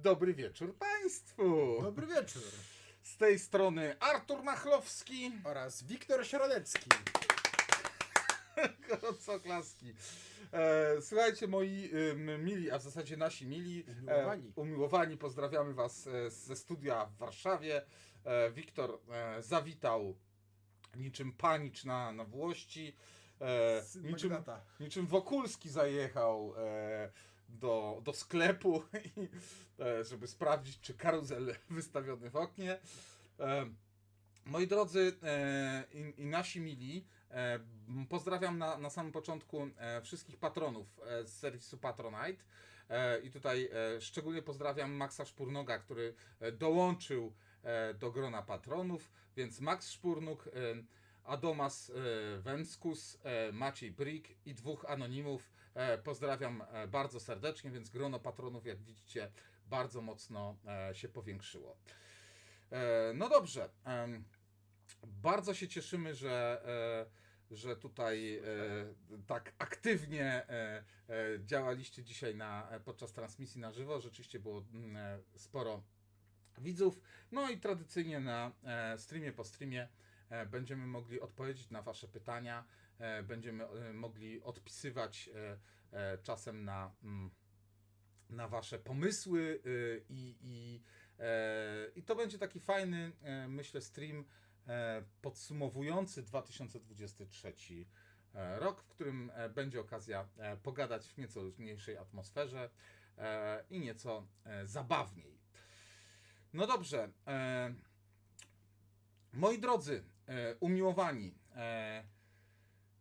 Dobry wieczór Państwu! Dobry wieczór. Z tej strony Artur Machlowski. Oraz Wiktor Środecki. Gorąco klaski. Słuchajcie, moi mili, a w zasadzie nasi mili, umiłowani, pozdrawiamy Was ze studia w Warszawie. Wiktor zawitał niczym panicz na Włości. Niczym Wokulski zajechał do sklepu, żeby sprawdzić, czy karuzel wystawiony w oknie. Moi drodzy i nasi mili, pozdrawiam na samym początku wszystkich patronów z serwisu Patronite. I tutaj szczególnie pozdrawiam Maxa Szpurnoga, który dołączył do grona patronów, więc Max Szpurnuk, Adomas Węskus, Maciej Brik i dwóch anonimów. Pozdrawiam bardzo serdecznie, więc grono patronów, jak widzicie, bardzo mocno się powiększyło. No dobrze, bardzo się cieszymy, że tutaj tak aktywnie działaliście dzisiaj podczas transmisji na żywo. Rzeczywiście było sporo widzów. No i tradycyjnie na streamie po streamie będziemy mogli odpowiedzieć na Wasze pytania, będziemy mogli odpisywać czasem na Wasze pomysły i to będzie taki fajny, myślę, stream podsumowujący 2023 rok, w którym będzie okazja pogadać w nieco luźniejszej atmosferze i nieco zabawniej. No dobrze, moi drodzy, umiłowani,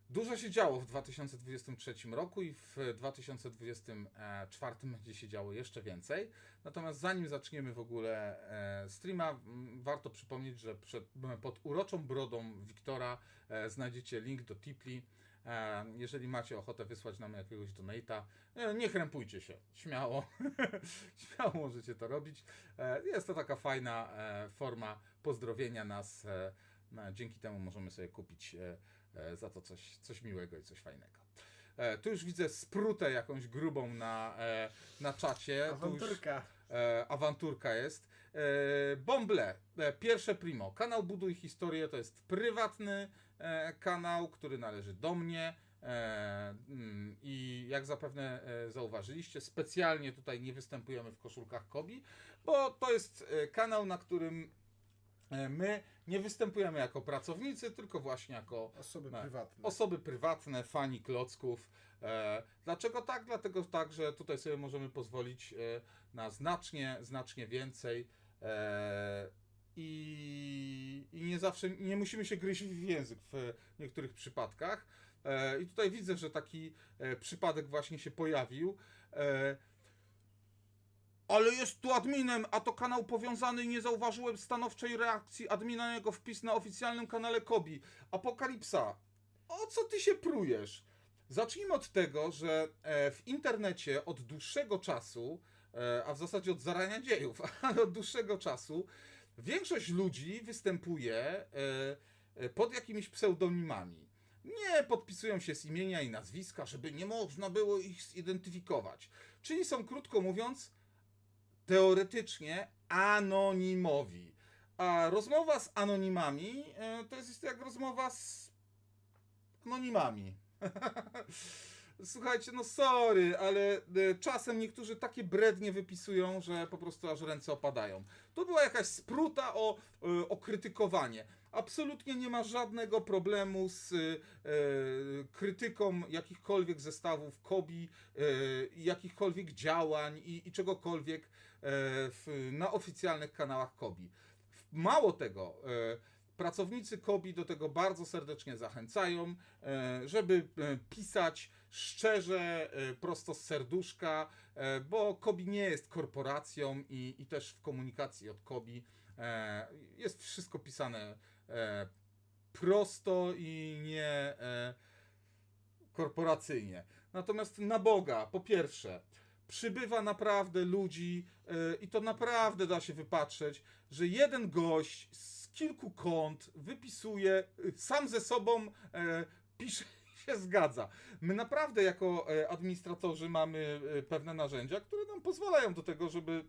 dużo się działo w 2023 roku i w 2024 będzie się działo jeszcze więcej. Natomiast zanim zaczniemy w ogóle streama, warto przypomnieć, że pod uroczą brodą Wiktora znajdziecie link do Tipli. Jeżeli macie ochotę wysłać nam jakiegoś donate'a, nie krępujcie się, śmiało, śmiało możecie to robić. Jest to taka fajna forma pozdrowienia nas. Dzięki temu możemy sobie kupić za to coś miłego i coś fajnego. Tu już widzę sprutę jakąś grubą na czacie. Awanturka. Awanturka jest. Bąble, pierwsze primo. Kanał Buduj Historię to jest prywatny kanał, który należy do mnie. I jak zapewne zauważyliście, specjalnie tutaj nie występujemy w koszulkach Kobi, bo to jest kanał, na którym my nie występujemy jako pracownicy, tylko właśnie jako osoby prywatne, fani klocków. Dlaczego tak? Dlatego tak, że tutaj sobie możemy pozwolić na znacznie więcej i nie zawsze, nie musimy się gryźć w język w niektórych przypadkach. I tutaj widzę, że taki przypadek właśnie się pojawił. Ale jest tu adminem, a to kanał powiązany i nie zauważyłem stanowczej reakcji admina na jego wpis na oficjalnym kanale Kobi. Apokalipsa, o co ty się prujesz? Zacznijmy od tego, że w internecie od dłuższego czasu, a w zasadzie od zarania dziejów, ale od dłuższego czasu, większość ludzi występuje pod jakimiś pseudonimami. Nie podpisują się z imienia i nazwiska, żeby nie można było ich zidentyfikować. Czyli są, krótko mówiąc, teoretycznie anonimowi. A rozmowa z anonimami to jest jak rozmowa z anonimami. Słuchajcie, no sorry, ale czasem niektórzy takie brednie wypisują, że po prostu aż ręce opadają. To była jakaś spruta o krytykowanie. Absolutnie nie ma żadnego problemu z krytyką jakichkolwiek zestawów Kobi, jakichkolwiek działań i czegokolwiek na oficjalnych kanałach Kobi. Mało tego, pracownicy Kobi do tego bardzo serdecznie zachęcają, żeby pisać szczerze, prosto z serduszka, bo Kobi nie jest korporacją i też w komunikacji od Kobi jest wszystko pisane prosto i nie korporacyjnie. Natomiast na Boga, po pierwsze, przybywa naprawdę ludzi i to naprawdę da się wypatrzeć, że jeden gość z kilku kont wypisuje, sam ze sobą pisze, się zgadza. My naprawdę jako administratorzy mamy pewne narzędzia, które nam pozwalają do tego, żeby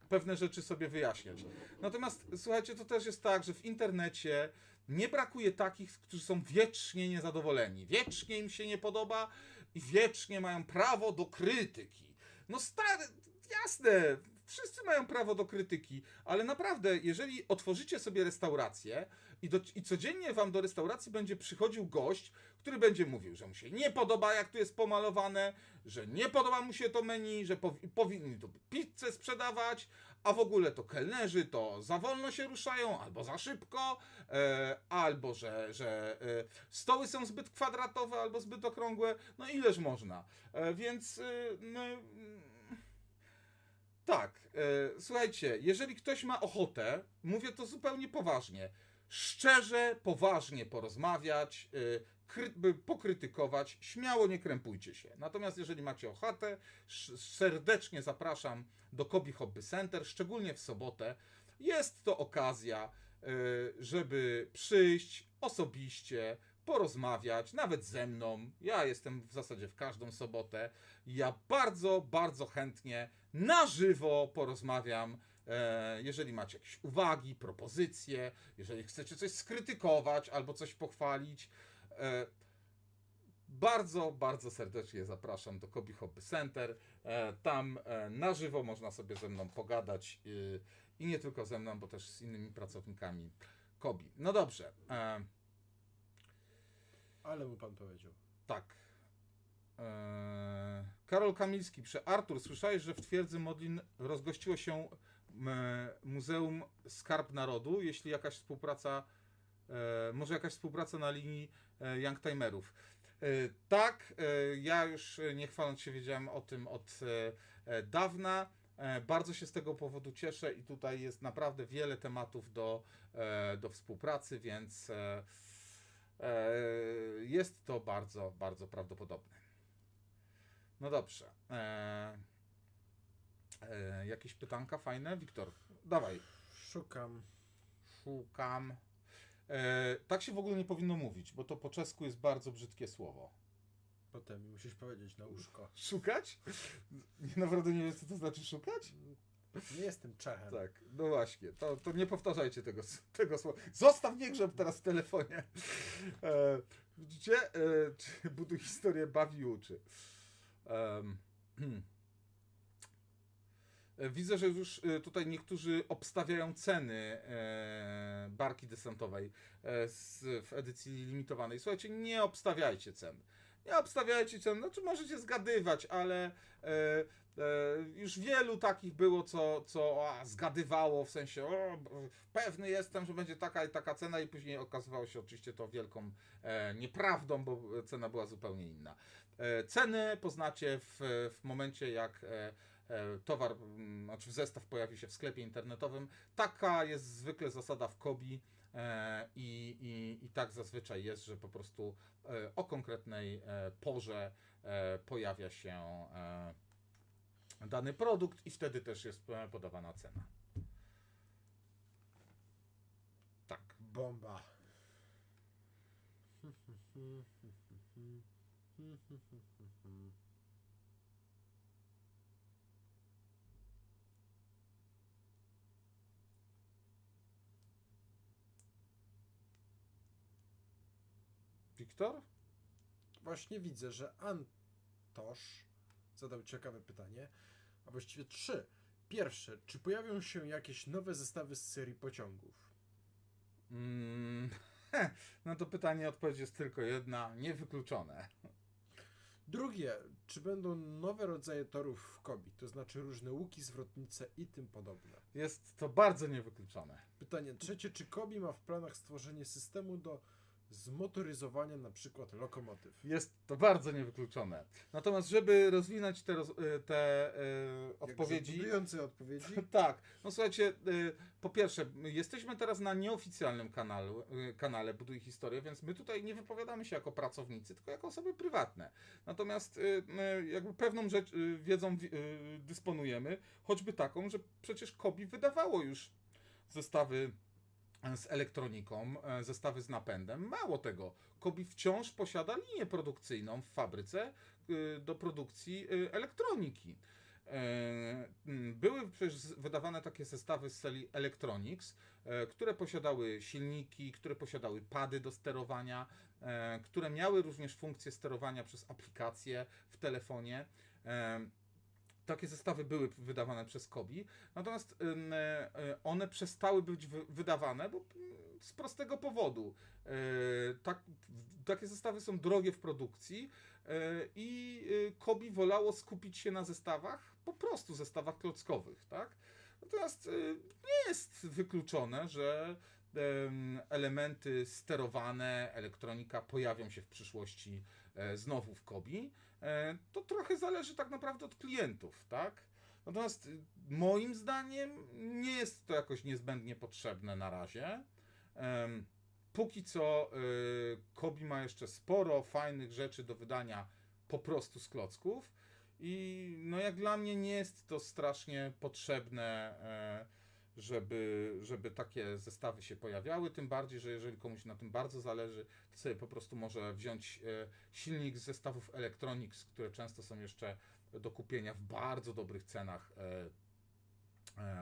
pewne rzeczy sobie wyjaśniać. Natomiast słuchajcie, to też jest tak, że w internecie nie brakuje takich, którzy są wiecznie niezadowoleni. Wiecznie im się nie podoba i wiecznie mają prawo do krytyki. No stary, jasne, wszyscy mają prawo do krytyki, ale naprawdę, jeżeli otworzycie sobie restaurację i codziennie wam do restauracji będzie przychodził gość, który będzie mówił, że mu się nie podoba, jak tu jest pomalowane, że nie podoba mu się to menu, że powinni tu pizzę sprzedawać, a w ogóle to kelnerzy to za wolno się ruszają, albo za szybko, albo że stoły są zbyt kwadratowe, albo zbyt okrągłe, no ileż można. Więc tak, słuchajcie, jeżeli ktoś ma ochotę, mówię to zupełnie poważnie, szczerze, poważnie porozmawiać, pokrytykować, śmiało nie krępujcie się. Natomiast jeżeli macie ochotę, serdecznie zapraszam do Kobi Hobby Center, szczególnie w sobotę. Jest to okazja, żeby przyjść osobiście, porozmawiać, nawet ze mną. Ja jestem w zasadzie w każdą sobotę. Ja bardzo, bardzo chętnie na żywo porozmawiam. Jeżeli macie jakieś uwagi, propozycje, jeżeli chcecie coś skrytykować albo coś pochwalić, bardzo, bardzo serdecznie zapraszam do Kobi Hobby Center. Tam na żywo można sobie ze mną pogadać i nie tylko ze mną, bo też z innymi pracownikami Kobi. No dobrze. Ale mu pan powiedział. Tak. Karol Kamilski, Artur, słyszałeś, że w Twierdzy Modlin rozgościło się Muzeum Skarb Narodu, jeśli jakaś współpraca, może jakaś współpraca na linii Youngtimerów. Tak, ja już nie chwaląc się wiedziałem o tym od dawna. Bardzo się z tego powodu cieszę i tutaj jest naprawdę wiele tematów do współpracy, więc jest to bardzo, bardzo prawdopodobne. No dobrze. Jakieś pytanka fajne? Wiktor, dawaj. Szukam. Tak się w ogóle nie powinno mówić, bo to po czesku jest bardzo brzydkie słowo. Potem mi musisz powiedzieć na uszko. Szukać? Naprawdę nie wiesz, co to znaczy szukać? Nie jestem Czechem. Tak, no właśnie, to nie powtarzajcie tego słowa. Zostaw, nie grzeb teraz w telefonie. Widzicie? Buduj historię, bawi i uczy. Widzę, że już tutaj niektórzy obstawiają ceny barki desantowej w edycji limitowanej. Słuchajcie, nie obstawiajcie cen. Nie obstawiajcie cen, znaczy możecie zgadywać, ale już wielu takich było, co zgadywało, w sensie pewny jestem, że będzie taka i taka cena i później okazywało się oczywiście to wielką nieprawdą, bo cena była zupełnie inna. Ceny poznacie w momencie, jak towar, znaczy zestaw pojawi się w sklepie internetowym. Taka jest zwykle zasada w Kobi i tak zazwyczaj jest, że po prostu o konkretnej porze pojawia się dany produkt i wtedy też jest podawana cena. Tak. Bomba. Wiktor? Właśnie widzę, że Antosz zadał ciekawe pytanie, a właściwie 3. Pierwsze, czy pojawią się jakieś nowe zestawy z serii pociągów? Na to pytanie odpowiedź jest tylko jedna, niewykluczone. Drugie, czy będą nowe rodzaje torów w Kobi, to znaczy różne łuki, zwrotnice i tym podobne? Jest to bardzo niewykluczone. Pytanie trzecie, czy Kobi ma w planach stworzenie systemu do zmotoryzowania na przykład lokomotyw? Jest to bardzo niewykluczone. Natomiast, żeby rozwinąć te odpowiedzi... Budujące odpowiedzi? Tak, no słuchajcie, po pierwsze, jesteśmy teraz na nieoficjalnym kanale Buduj Historię, więc my tutaj nie wypowiadamy się jako pracownicy, tylko jako osoby prywatne. Natomiast jakby pewną wiedzą dysponujemy, choćby taką, że przecież Kobi wydawało już zestawy z elektroniką, zestawy z napędem. Mało tego, Kobi wciąż posiada linię produkcyjną w fabryce do produkcji elektroniki. Były przecież wydawane takie zestawy z serii Electronics, które posiadały silniki, które posiadały pady do sterowania, które miały również funkcję sterowania przez aplikacje w telefonie. Takie zestawy były wydawane przez Kobi, natomiast one przestały być wydawane, bo z prostego powodu. Takie zestawy są drogie w produkcji i Kobi wolało skupić się na zestawach, po prostu zestawach klockowych, tak? Natomiast nie jest wykluczone, że elementy sterowane, elektronika pojawią się w przyszłości znowu w Kobi. To trochę zależy tak naprawdę od klientów, tak? Natomiast moim zdaniem nie jest to jakoś niezbędnie potrzebne na razie. Póki co Kobi ma jeszcze sporo fajnych rzeczy do wydania po prostu z klocków i no jak dla mnie nie jest to strasznie potrzebne, żeby takie zestawy się pojawiały, tym bardziej, że jeżeli komuś na tym bardzo zależy, to sobie po prostu może wziąć silnik z zestawów Electronics, które często są jeszcze do kupienia w bardzo dobrych cenach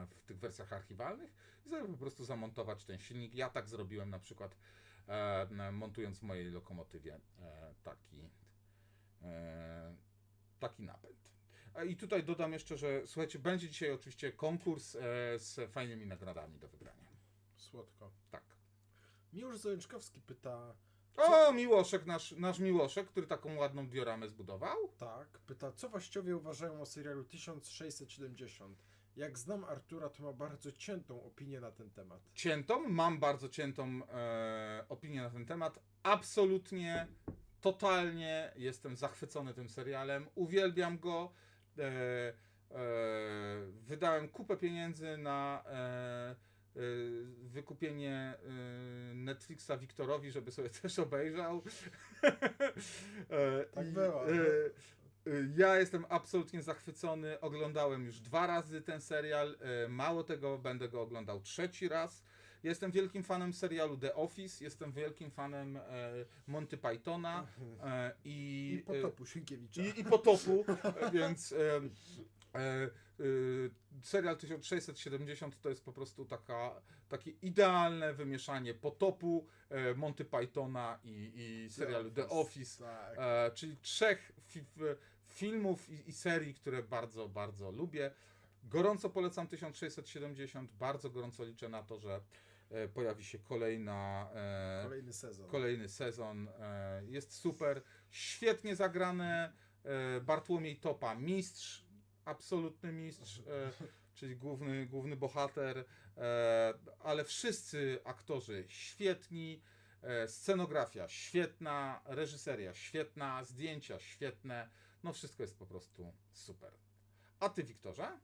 w tych wersjach archiwalnych i sobie po prostu zamontować ten silnik. Ja tak zrobiłem na przykład montując w mojej lokomotywie taki napęd. I tutaj dodam jeszcze, że słuchajcie, będzie dzisiaj oczywiście konkurs z fajnymi nagrodami do wygrania. Słodko. Tak. Miłosz Zajączkowski pyta... O, Miłoszek, nasz Miłoszek, który taką ładną dioramę zbudował. Tak, pyta, co właściwie uważają o serialu 1670? Jak znam Artura, to ma bardzo ciętą opinię na ten temat. Mam bardzo ciętą opinię na ten temat. Absolutnie, totalnie jestem zachwycony tym serialem. Uwielbiam go. Wydałem kupę pieniędzy na wykupienie Netflixa Wiktorowi, żeby sobie też obejrzał. Tak było. Ja jestem absolutnie zachwycony. Oglądałem już 2 razy ten serial. Mało tego, będę go oglądał 3. raz. Jestem wielkim fanem serialu The Office, jestem wielkim fanem Monty Pythona I Potopu Sienkiewicza. i Potopu, więc serial 1670 to jest po prostu takie idealne wymieszanie Potopu, Monty Pythona i serialu The Office, Tak. czyli 3 filmów i serii, które bardzo, bardzo lubię. Gorąco polecam 1670, bardzo gorąco liczę na to, że pojawi się kolejny sezon. Jest super, świetnie zagrane. Bartłomiej Topa, mistrz, absolutny mistrz, czyli główny bohater, ale wszyscy aktorzy świetni, scenografia świetna, reżyseria świetna, zdjęcia świetne, no wszystko jest po prostu super. A ty, Wiktorze?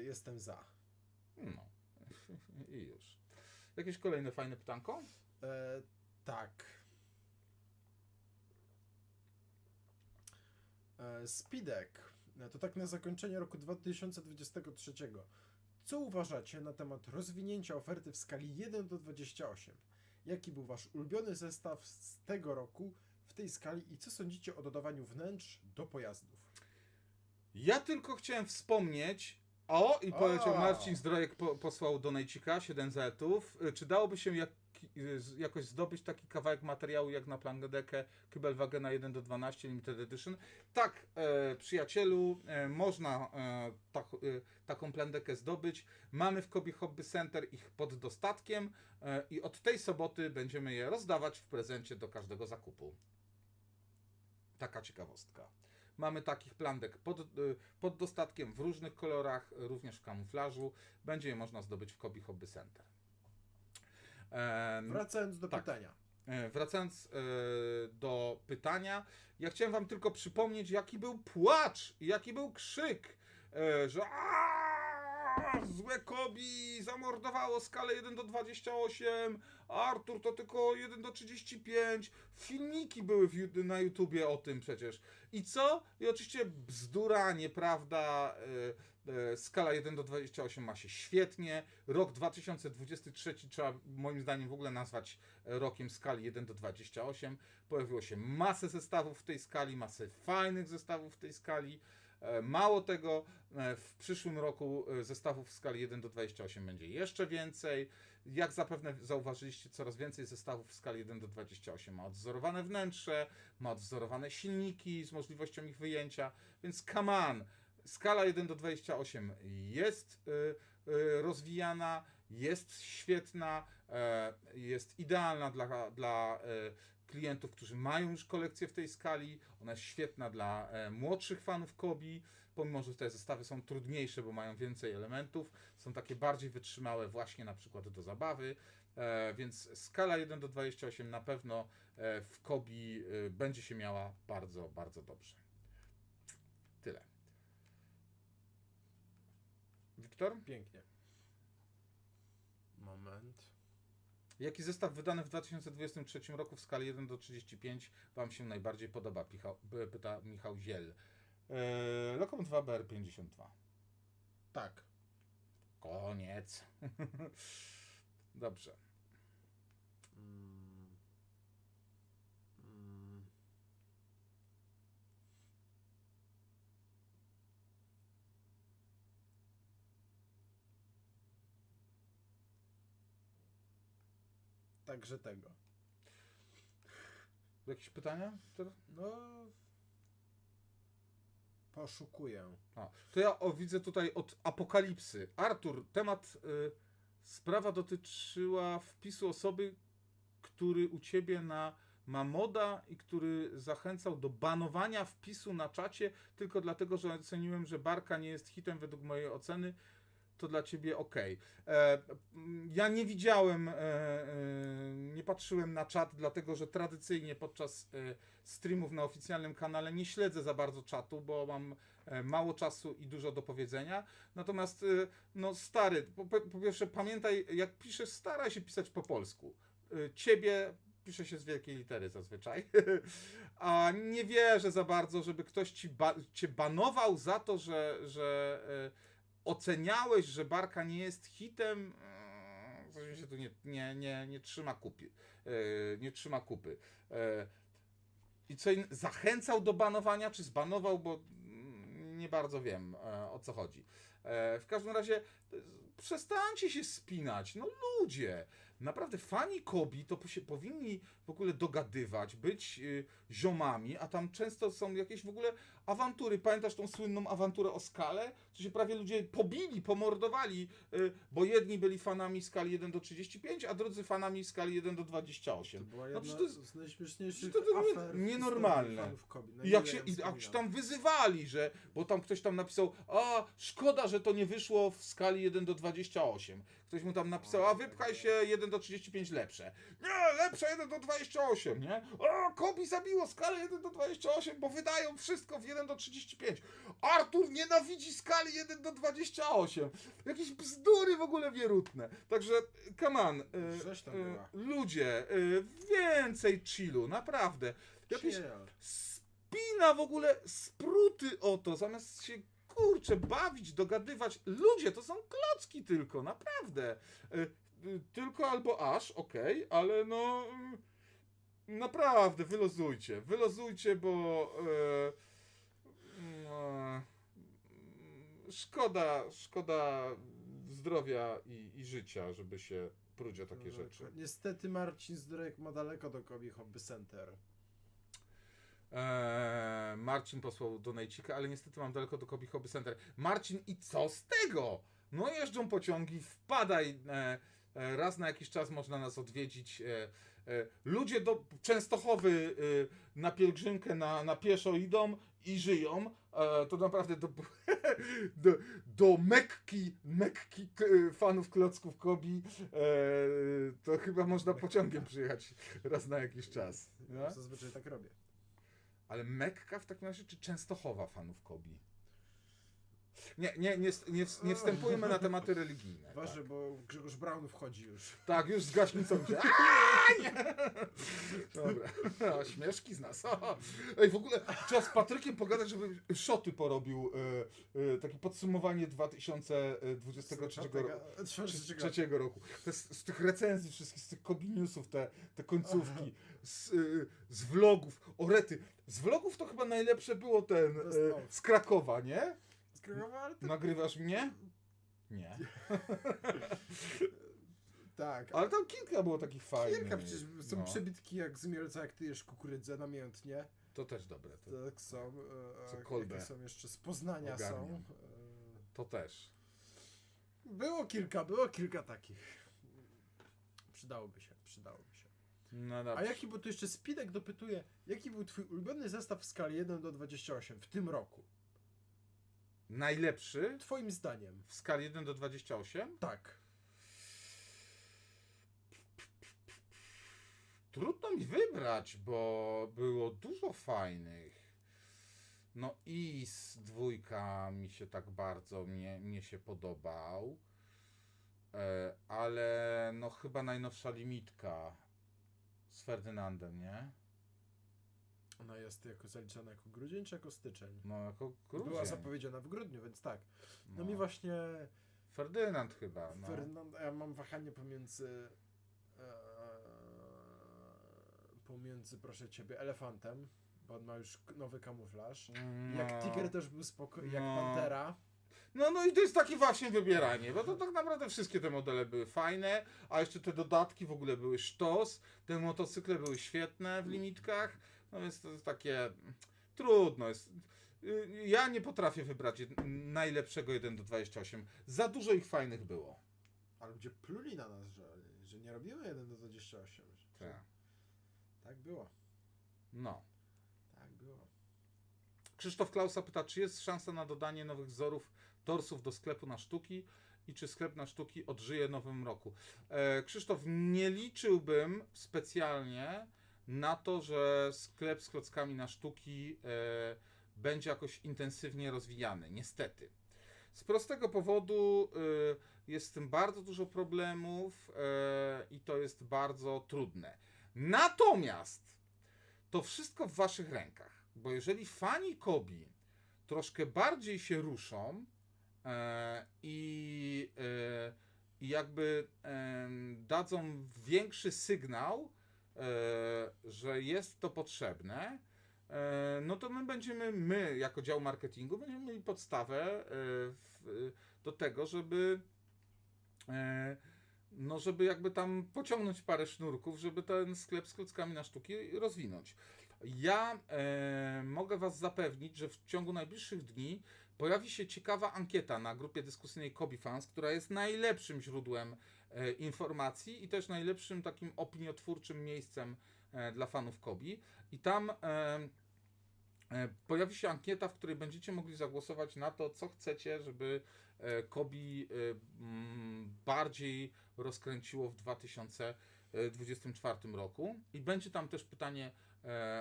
Jestem za. No i już. Jakieś kolejne fajne pytanko? Tak. Spidek. To tak na zakończenie roku 2023. Co uważacie na temat rozwinięcia oferty w skali 1 do 28? Jaki był wasz ulubiony zestaw z tego roku w tej skali i co sądzicie o dodawaniu wnętrz do pojazdów? Ja tylko chciałem wspomnieć, i poleciał Marcin Zdrojek, posłał donajcika 7 zetów. Czy dałoby się jakoś zdobyć taki kawałek materiału jak na Plandekę Kübelwagena 1 do 12 Limited Edition? Tak, przyjacielu, można taką plandekę zdobyć. Mamy w Kobi Hobby Center ich pod dostatkiem i od tej soboty będziemy je rozdawać w prezencie do każdego zakupu. Taka ciekawostka. Mamy takich plandek pod dostatkiem w różnych kolorach, również w kamuflażu. Będzie je można zdobyć w Kobi Hobby Center. Wracając do pytania. Wracając do pytania, ja chciałem wam tylko przypomnieć, jaki był płacz i jaki był krzyk, że złe Kobi zamordowało skalę 1 do 28, Artur to tylko 1 do 35, filmiki były na YouTubie o tym przecież. I co? I oczywiście bzdura, nieprawda, Skala 1 do 28 ma się świetnie. Rok 2023 trzeba moim zdaniem w ogóle nazwać rokiem skali 1 do 28. Pojawiło się masę zestawów w tej skali, masę fajnych zestawów w tej skali. Mało tego, w przyszłym roku zestawów w skali 1 do 28 będzie jeszcze więcej. Jak zapewne zauważyliście, coraz więcej zestawów w skali 1 do 28 ma odwzorowane wnętrze, ma odwzorowane silniki z możliwością ich wyjęcia, więc come on, skala 1 do 28 jest rozwijana, jest świetna, jest idealna dla klientów, którzy mają już kolekcję w tej skali. Ona jest świetna dla młodszych fanów Kobi, pomimo że te zestawy są trudniejsze, bo mają więcej elementów, są takie bardziej wytrzymałe właśnie na przykład do zabawy, więc skala 1 do 28 na pewno w Kobi będzie się miała bardzo, bardzo dobrze. Tyle. Wiktor? Pięknie. Moment. Jaki zestaw wydany w 2023 roku w skali 1 do 35 Wam się najbardziej podoba? Pyta Michał Ziel. Locom 2 BR52. Tak. Koniec. Dobrze. Także tego. Jakieś pytania? No... Poszukuję. To ja widzę tutaj od Apokalipsy. Artur, sprawa dotyczyła wpisu osoby, który u Ciebie ma moda i który zachęcał do banowania wpisu na czacie tylko dlatego, że oceniłem, że Barka nie jest hitem według mojej oceny. To dla Ciebie ok. Ja nie widziałem, nie patrzyłem na czat, dlatego że tradycyjnie podczas streamów na oficjalnym kanale nie śledzę za bardzo czatu, bo mam mało czasu i dużo do powiedzenia. Natomiast, no stary, po pierwsze pamiętaj, jak piszesz, staraj się pisać po polsku. Ciebie pisze się z wielkiej litery zazwyczaj. A nie wierzę za bardzo, żeby ktoś cię banował za to, że oceniałeś, że Barka nie jest hitem, coś mi się tu nie trzyma kupy. Nie trzyma kupy. I co, zachęcał do banowania, czy zbanował, bo nie bardzo wiem, o co chodzi. W każdym razie przestańcie się spinać, no ludzie. Naprawdę fani Kobi to się powinni w ogóle dogadywać, być ziomami, a tam często są jakieś w ogóle awantury. Pamiętasz tą słynną awanturę o Skalę? Że się prawie ludzie pobili, pomordowali, bo jedni byli fanami skali 1 do 35, a drudzy fanami skali 1 do 28. To była jedna z najśmieszniejszych to afer nienormalne. fanów Kobi. No I jak się tam wyzywali, bo tam ktoś tam napisał, a szkoda, że to nie wyszło w skali 1 do 28. Ktoś mu tam napisał, a wypchaj się 1 do 35 lepsze. Nie, lepsze 1 do 28, nie? O, Kobi zabiło skalę 1 do 28, bo wydają wszystko w 1 do 35. Artur nienawidzi skali 1 do 28. Jakieś bzdury w ogóle wierutne. Także, come on, ludzie, więcej chillu, naprawdę. Jakieś spina w ogóle spruty o to, zamiast się kurczę, bawić, dogadywać. Ludzie, to są klocki tylko, naprawdę. Tylko albo aż, okej, ale no naprawdę, wylozujcie, bo szkoda zdrowia i życia, żeby się pruć o takie rzeczy. Niestety Marcin Zdrojek ma daleko do Kobi Hobby Center. Marcin posłał donajcika, ale niestety mam daleko do Kobi Hobby Center. Marcin, i co z tego? No jeżdżą pociągi, wpadaj, raz na jakiś czas można nas odwiedzić. Ludzie do Częstochowy na pielgrzymkę na pieszo idą i żyją. To naprawdę do Mekki fanów klocków Kobi to chyba można pociągiem przyjechać raz na jakiś czas. Ja zazwyczaj tak robię. Ale Mekka w takim razie, czy Częstochowa fanów Kobi? Nie wstępujemy na tematy religijne. Uważaj, bo Grzegorz Braun wchodzi już. Tak, już z gaśnicą się. Nie! Dobra, a, śmieszki z nas. Ej, w ogóle trzeba z Patrykiem pogadać, żeby szoty porobił, takie podsumowanie 2023 trzeciego roku. Z tych recenzji wszystkich, z tych Kobi Newsów, te końcówki, z vlogów, orety. Z vlogów to chyba najlepsze było z Krakowa, nie? Z Krakowa, ale to... Nagrywasz mnie? Nie. Tak. Ale tam kilka było takich fajnych. Kilka przecież są no. przebitki jak z Mielca, jak ty jesz kukurydzę namiętnie. To też dobre. Tak są. Co Jakie kolbę są jeszcze? Z Poznania ogarniam. są. To też. Było kilka takich. Przydałoby się. No dobrze. A jaki, bo tu jeszcze Spidek dopytuje, jaki był twój ulubiony zestaw w skali 1 do 28 w tym roku? Najlepszy Twoim zdaniem. w skali 1 do 28? Tak. Trudno mi wybrać, bo było dużo fajnych. No IS dwójka mi się tak bardzo, mnie się podobał. Ale no chyba najnowsza limitka z Ferdynandem, nie? Ona jest jako zaliczana jako grudzień czy jako styczeń? No jako grudzień. Była zapowiedziana w grudniu, więc tak. No, No. mi właśnie Ferdynand chyba, no. ja mam wahanie pomiędzy, proszę ciebie, elefantem, bo on ma już nowy kamuflaż. Jak Tiger też był spokojny, jak No. Pantera. No i to jest takie właśnie wybieranie, bo to tak naprawdę wszystkie te modele były fajne, a jeszcze te dodatki w ogóle były sztos, te motocykle były świetne w limitkach, no więc to jest takie trudno jest. Ja nie potrafię wybrać najlepszego 1 do 28. Za dużo ich fajnych było. A ludzie pluli na nas, że nie robimy 1 do 28. Tak. Tak było. No. Tak było. Krzysztof Klausa pyta, czy jest szansa na dodanie nowych wzorów torsów do sklepu na sztuki i czy sklep na sztuki odżyje w nowym roku. Krzysztof, nie liczyłbym specjalnie na to, że sklep z klockami na sztuki będzie jakoś intensywnie rozwijany, niestety. Z prostego powodu jest z tym bardzo dużo problemów i to jest bardzo trudne. Natomiast to wszystko w waszych rękach, bo jeżeli fani Kobi troszkę bardziej się ruszą i jakby dadzą większy sygnał, że jest to potrzebne, no to my jako dział marketingu będziemy mieli podstawę do tego, żeby żeby jakby tam pociągnąć parę sznurków, żeby ten sklep z klockami na sztuki rozwinąć. Ja mogę was zapewnić, że w ciągu najbliższych dni pojawi się ciekawa ankieta na grupie dyskusyjnej Kobi Fans, która jest najlepszym źródłem informacji i też najlepszym takim opiniotwórczym miejscem dla fanów Kobi. I tam pojawi się ankieta, w której będziecie mogli zagłosować na to, co chcecie, żeby Kobi bardziej rozkręciło w 2024 roku. I będzie tam też pytanie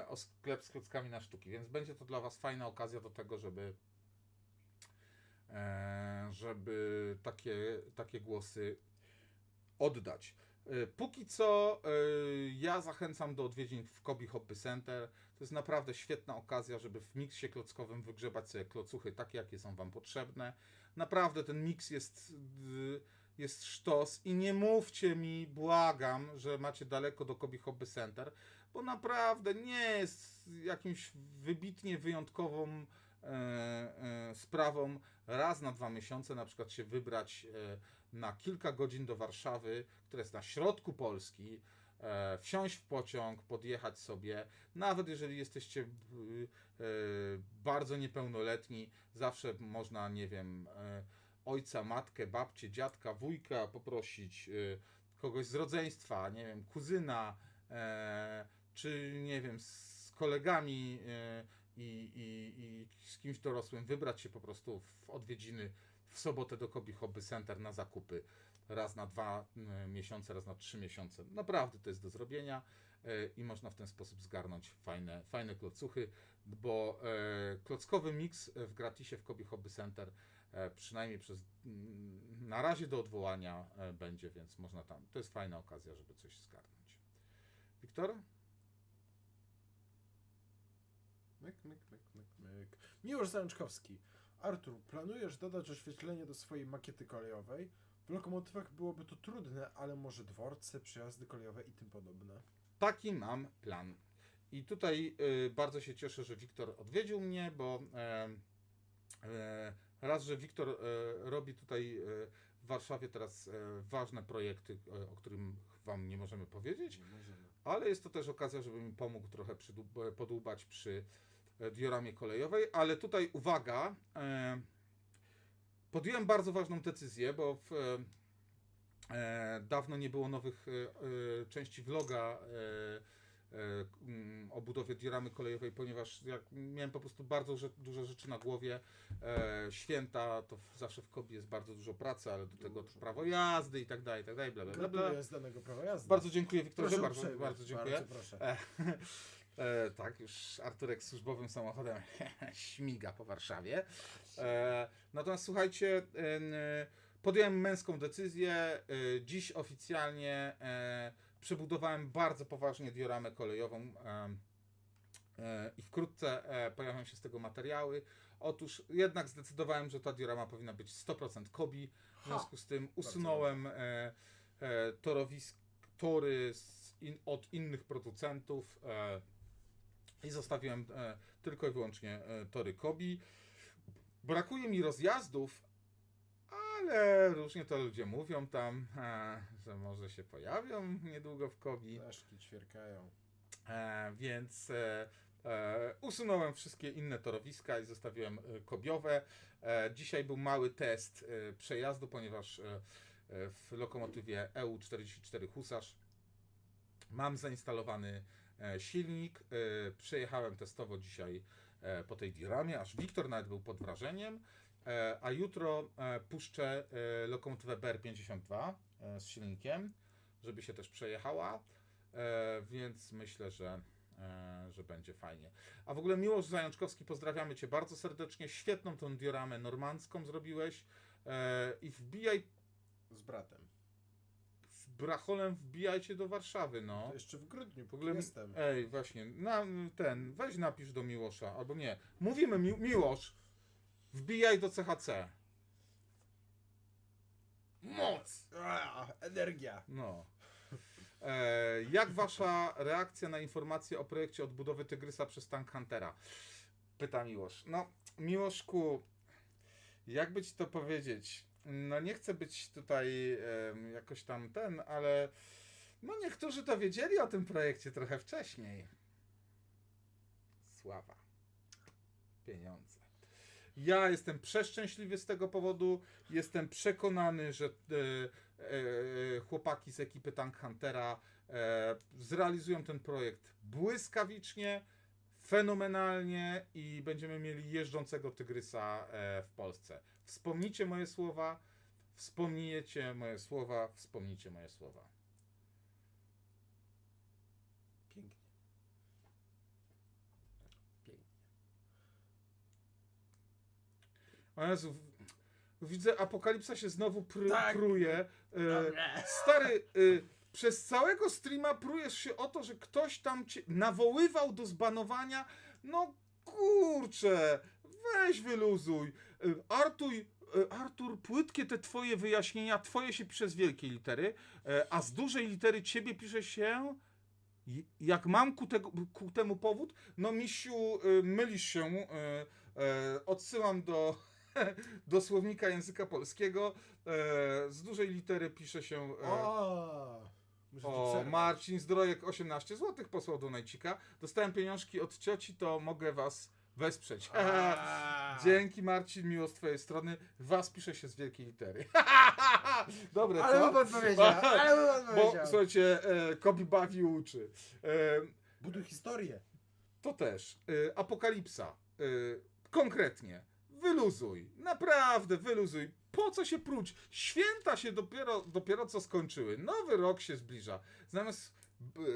o sklep z klockami na sztuki, więc będzie to dla was fajna okazja do tego, żeby takie głosy oddać. Póki co ja zachęcam do odwiedzin w Kobi Hobby Center. To jest naprawdę świetna okazja, żeby w miksie klockowym wygrzebać sobie klocuchy takie, jakie są wam potrzebne. Naprawdę ten miks jest sztos i nie mówcie mi, błagam, że macie daleko do Kobi Hobby Center, bo naprawdę nie jest jakimś wybitnie wyjątkową sprawą raz na 2 miesiące na przykład się wybrać na kilka godzin do Warszawy, która jest na środku Polski, wsiąść w pociąg, podjechać sobie, nawet jeżeli jesteście bardzo niepełnoletni, zawsze można, nie wiem, ojca, matkę, babcię, dziadka, wujka poprosić, kogoś z rodzeństwa, nie wiem, kuzyna, czy nie wiem, z kolegami i z kimś dorosłym wybrać się po prostu w odwiedziny w sobotę do Kobi Hobby Center na zakupy raz na 2 miesiące, raz na 3 miesiące. Naprawdę to jest do zrobienia i można w ten sposób zgarnąć fajne klocuchy, bo klockowy miks w gratisie w Kobi Hobby Center przynajmniej na razie do odwołania będzie, więc można tam. To jest fajna okazja, żeby coś zgarnąć. Wiktor? Myk. Miłosz Zajączkowski. Artur, planujesz dodać oświetlenie do swojej makiety kolejowej? W lokomotywach byłoby to trudne, ale może dworce, przejazdy kolejowe i tym podobne. Taki mam plan. I tutaj bardzo się cieszę, że Wiktor odwiedził mnie, bo raz, że Wiktor robi tutaj w Warszawie teraz ważne projekty, o którym wam nie możemy powiedzieć, Nie możemy. ale jest to też okazja, żeby mi pomógł trochę podłubać przy dioramie kolejowej, ale tutaj uwaga, podjąłem bardzo ważną decyzję, bo dawno nie było nowych części vloga o budowie dioramy kolejowej, ponieważ miałem po prostu bardzo dużo rzeczy na głowie. Święta, to zawsze w KOBI jest bardzo dużo pracy, ale do tego prawo jazdy i tak dalej, bla, bla, bla. Gratuluję zdanego prawa jazdy. Bardzo dziękuję, Wiktorze, Proszę bardzo, bardzo dziękuję. Bardzo proszę. Tak, już Arturek służbowym samochodem śmiga po Warszawie. Natomiast słuchajcie, podjąłem męską decyzję. Dziś oficjalnie przebudowałem bardzo poważnie dioramę kolejową i wkrótce pojawią się z tego materiały. Otóż jednak zdecydowałem, że ta diorama powinna być 100% KOBI. W związku z tym usunąłem tory od innych producentów i zostawiłem tylko i wyłącznie tory KOBI. Brakuje mi rozjazdów, ale różnie to ludzie mówią tam, że może się pojawią niedługo w KOBI. Flaszki ćwierkają. Więc usunąłem wszystkie inne torowiska i zostawiłem kobiowe. Dzisiaj był mały test przejazdu, ponieważ w lokomotywie EU44 Husarz mam zainstalowany silnik. Przejechałem testowo dzisiaj po tej dioramie, aż Wiktor nawet był pod wrażeniem. A jutro puszczę lokomotywę BR52 z silnikiem, żeby się też przejechała, więc myślę, że będzie fajnie. A w ogóle Miłosz Zajączkowski, pozdrawiamy Cię bardzo serdecznie. Świetną tą dioramę normandzką zrobiłeś i wbijaj Z bratem. z Bracholem, wbijajcie do Warszawy, no. To jeszcze w grudniu, W ogóle jestem. Ej, właśnie, weź napisz do Miłosza, albo nie. Mówimy, Miłosz, wbijaj do CHC. Moc! Energia. No. Jak wasza reakcja na informację o projekcie odbudowy Tygrysa przez Tank Huntera? Pyta Miłosz. No, Miłoszku, jakby ci to powiedzieć? No nie chcę być tutaj jakoś tam ale no niektórzy to wiedzieli o tym projekcie trochę wcześniej. Sława. Pieniądze. Ja jestem przeszczęśliwy z tego powodu. Jestem przekonany, że chłopaki z ekipy Tank Huntera zrealizują ten projekt błyskawicznie, fenomenalnie i będziemy mieli jeżdżącego Tygrysa w Polsce. Wspomnijcie moje słowa, wspomnijcie moje słowa, wspomnijcie moje słowa. Pięknie. Pięknie. O Jezu, widzę, apokalipsa się znowu Tak. pruje. Dobra. Stary, przez całego streama prujesz się o to, że ktoś tam cię nawoływał do zbanowania. No kurczę, weź wyluzuj. Artur, płytkie te twoje wyjaśnienia, twoje się pisze z wielkiej litery, a z dużej litery ciebie pisze się... Jak mam ku temu powód, no misiu, mylisz się, odsyłam do słownika języka polskiego, z dużej litery pisze się Muszę ci o przerwać. Marcin Zdrojek 18 zł posłał do Najcika. Dostałem pieniążki od cioci, to mogę was wesprzeć. Dzięki Marcin, miło z twojej strony. Was pisze się z wielkiej litery. Dobre, Ale co? mu podpowiedział, Bo słuchajcie, Kobi bawi, uczy. Buduj historię. To też. Apokalipsa. Konkretnie. Wyluzuj. Naprawdę wyluzuj. Po co się pruć? Święta się dopiero co skończyły. Nowy rok się zbliża. Zamiast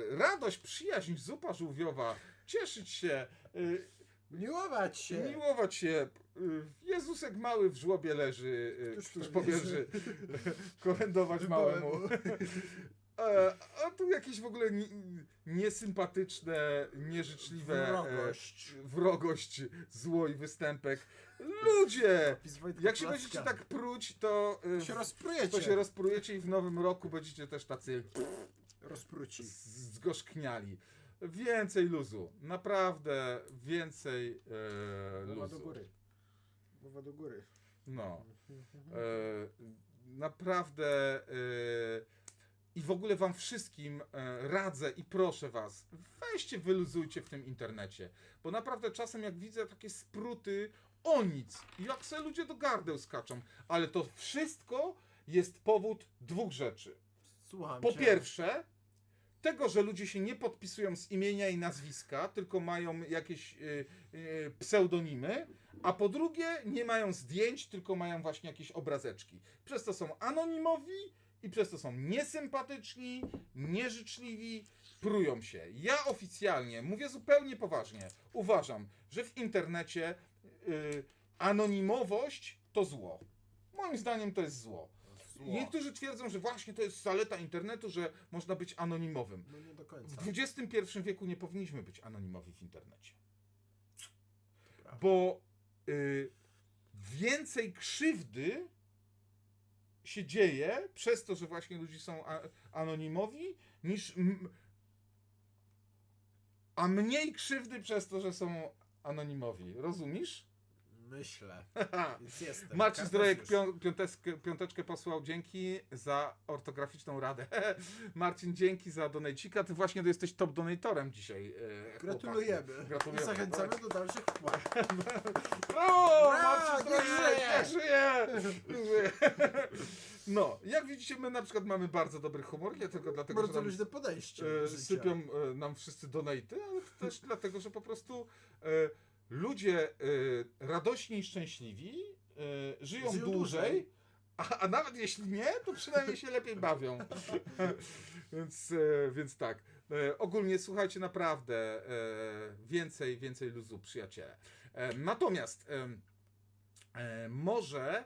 radość, przyjaźń, zupa żółwiowa, cieszyć się, Miłować się. miłować się. Jezusek mały w żłobie leży, Któż któż to powierzy kolędować małemu. A tu jakieś w ogóle niesympatyczne, nieżyczliwe wrogość, zło i występek. Ludzie! Jak się będziecie tak pruć, to się rozprujecie i w nowym roku będziecie też tacy rozpruci. Zgorzkniali. Więcej luzu. Naprawdę więcej Głowa luzu. do góry. Głowa do góry. No. Naprawdę i w ogóle wam wszystkim radzę i proszę was, weźcie, wyluzujcie w tym internecie. Bo naprawdę czasem jak widzę takie spruty o nic, jak se ludzie do gardeł skaczą, ale to wszystko jest powód dwóch rzeczy. Słucham Po cię. pierwsze, tego, że ludzie się nie podpisują z imienia i nazwiska, tylko mają jakieś pseudonimy, a po drugie nie mają zdjęć, tylko mają właśnie jakieś obrazeczki. Przez to są anonimowi i przez to są niesympatyczni, nieżyczliwi, prują się. Ja oficjalnie, mówię zupełnie poważnie, uważam, że w internecie anonimowość to zło. Moim zdaniem to jest zło. I niektórzy twierdzą, że właśnie to jest zaleta internetu, że można być anonimowym. No nie do W końca. XXI wieku nie powinniśmy być anonimowi w internecie. To prawda. Bo więcej krzywdy się dzieje przez to, że właśnie ludzie są anonimowi, niż a mniej krzywdy przez to, że są anonimowi. Rozumiesz? Myślę. Więc jestem. Marcin Zdrojek Kartezjusz. piąteczkę posłał. Dzięki za ortograficzną radę. Marcin, dzięki za donajcika. Ty właśnie jesteś top donatorem dzisiaj. Gratulujemy. Gratulujemy. I zachęcamy do dalszych wpłat. Brawo! Bra, Marcin niech Zdrojek, żyje! niech żyje! No, jak widzicie, my na przykład mamy bardzo dobry humor, nie tylko dlatego, Bardzo że nam luźne podejście. do życia. sypią nam wszyscy donaty, ale też dlatego, że po prostu ludzie radośni i szczęśliwi żyją Żyją dłużej, dłużej. a nawet jeśli nie, to przynajmniej się lepiej bawią. Więc tak. Ogólnie słuchajcie, naprawdę więcej luzu, przyjaciele. Natomiast może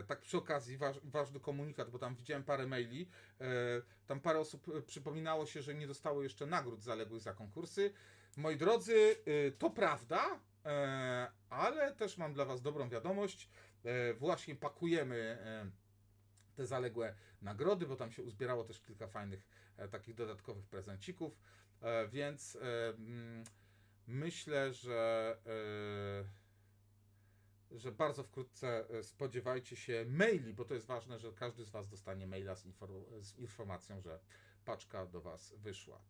tak przy okazji ważny komunikat, bo tam widziałem parę maili, tam parę osób przypominało się, że nie dostało jeszcze nagród zaległych za konkursy. Moi drodzy, to prawda, ale też mam dla was dobrą wiadomość. Właśnie pakujemy te zaległe nagrody, bo tam się uzbierało też kilka fajnych takich dodatkowych prezencików, więc myślę, że bardzo wkrótce spodziewajcie się maili, bo to jest ważne, że każdy z was dostanie maila z informacją, że paczka do was wyszła.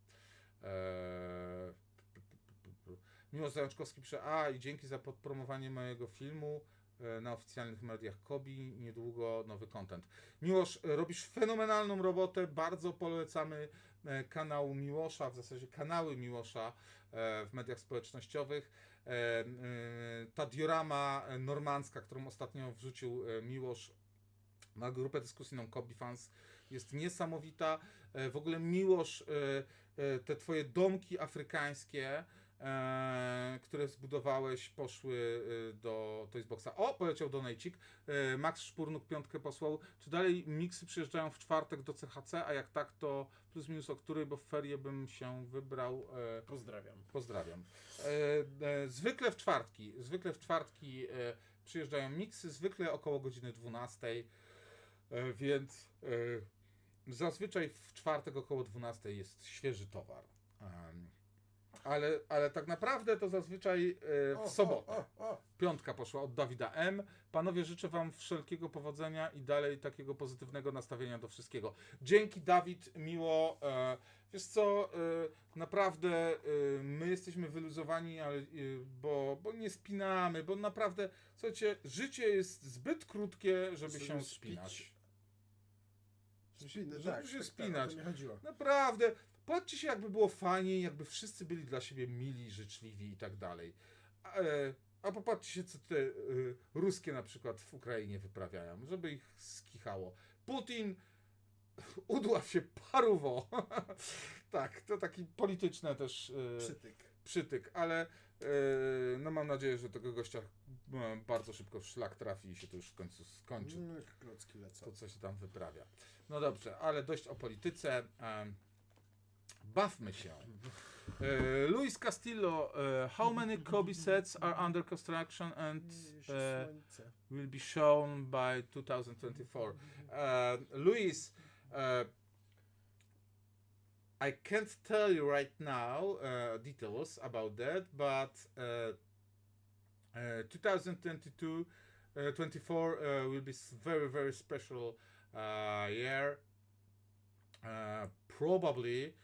Miłosz Zajączkowski pisze, i dzięki za podpromowanie mojego filmu na oficjalnych mediach Kobi, niedługo nowy content. Miłosz, robisz fenomenalną robotę, bardzo polecamy kanał Miłosza, w zasadzie kanały Miłosza w mediach społecznościowych. Ta diorama normandzka, którą ostatnio wrzucił Miłosz na grupę dyskusyjną Kobi Fans, jest niesamowita. W ogóle Miłosz, te twoje domki afrykańskie, które zbudowałeś, poszły do Xboxa. Poleciał donajcik. Max Szpurnuk piątkę posłał. Czy dalej miksy przyjeżdżają w czwartek do CHC, a jak tak, to plus minus o której, bo w ferie bym się wybrał. Pozdrawiam. Zwykle w czwartki przyjeżdżają miksy, zwykle około godziny 12, więc zazwyczaj w czwartek około 12 jest świeży towar. Ale tak naprawdę to zazwyczaj w sobotę. Piątka poszła od Dawida M. Panowie, życzę wam wszelkiego powodzenia i dalej takiego pozytywnego nastawienia do wszystkiego. Dzięki, Dawid, miło. Wiesz co, naprawdę my jesteśmy wyluzowani, ale, bo nie spinamy, bo naprawdę, słuchajcie, życie jest zbyt krótkie, żeby się spinać. Żeby się spinać. O to mi chodziło. Naprawdę. Patrzcie się, jakby było fajnie, jakby wszyscy byli dla siebie mili, życzliwi i tak dalej. A popatrzcie się, co te ruskie na przykład w Ukrainie wyprawiają, żeby ich skichało. Putin udław się paruwo. Tak, to taki polityczny też przytyk, ale no mam nadzieję, że tego gościa bardzo szybko w szlak trafi i się to już w końcu skończy. Klocki lecą. To, co się tam wyprawia. No dobrze, ale dość o polityce. Bawmy się. Luis Castillo, how many Kobe sets are under construction and Słońce. will be shown by 2024? Luis, I can't tell you right now details about that, but 2022 24 will be very, very special year. Probably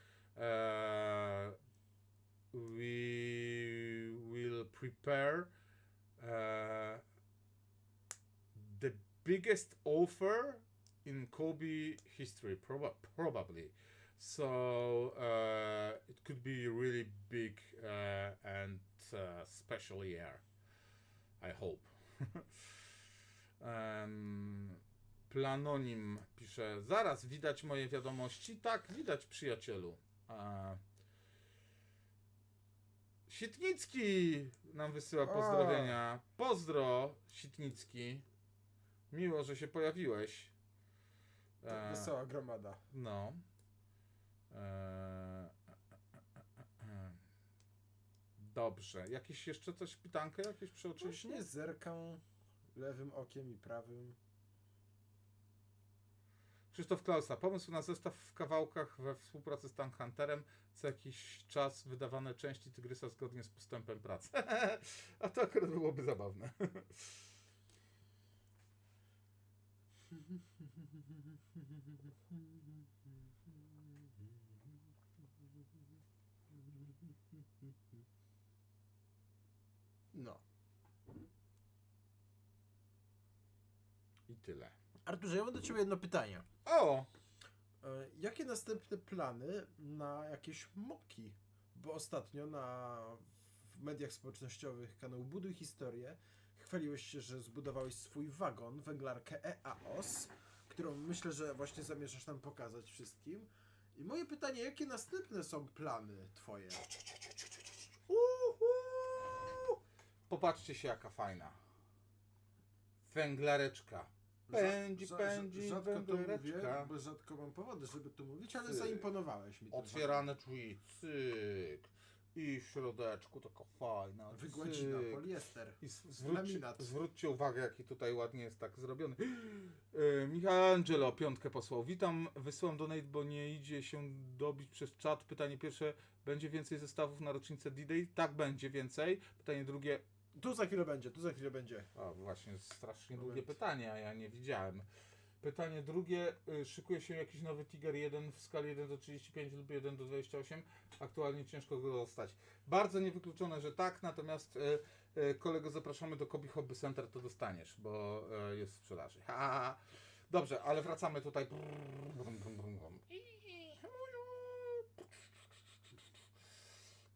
we will prepare the biggest offer in Kobe history, probably. So it could be really big and special year. I hope. Planonim pisze, zaraz widać moje wiadomości. Tak, widać, przyjacielu. Sitnicki nam wysyła pozdrowienia. Pozdro, Sitnicki. Miło, że się pojawiłeś. Tak wesoła gromada. No. Dobrze. Jakieś jeszcze coś, pytankę jakieś przeoczyliśmy? Właśnie zerkam lewym okiem i prawym. Krzysztof Klausa. Pomysł na zestaw w kawałkach we współpracy z Tank Hunterem. Co jakiś czas wydawane części Tygrysa zgodnie z postępem pracy. A to akurat byłoby zabawne. No. I tyle. Arturze, ja mam do ciebie jedno pytanie. O! Jakie następne plany na jakieś moki? Bo ostatnio w mediach społecznościowych kanału Buduj Historię chwaliłeś się, że zbudowałeś swój wagon, węglarkę EAOS, którą myślę, że właśnie zamierzasz nam pokazać wszystkim. I moje pytanie, jakie następne są plany twoje? Popatrzcie się, jaka fajna. Węglareczka. Pędzi, Rzadko to mówię, węglareczka. bo rzadko mam powody, żeby tu mówić, ale Cyk. zaimponowałeś mi. tym Otwierane drzwi, cyk. I w środeczku taka fajna, wagonem. Wygładzina, cyk. poliester. I laminat. zwróćcie uwagę, jaki tutaj ładnie jest tak zrobiony. Michelangelo piątkę posłał. Witam, wysyłam donate, bo nie idzie się dobić przez czat. Pytanie pierwsze, będzie więcej zestawów na rocznicę D-Day? Tak, będzie więcej. Pytanie drugie. Tu za chwilę będzie. A właśnie, strasznie Moment. długie pytanie, a ja nie widziałem. Pytanie drugie, szykuje się jakiś nowy Tiger 1 w skali 1 do 35 lub 1 do 28? Aktualnie ciężko go dostać. Bardzo niewykluczone, że tak, natomiast kolego, zapraszamy do Kobe Hobby Center, to dostaniesz, bo jest w sprzedaży. Dobrze, ale wracamy tutaj.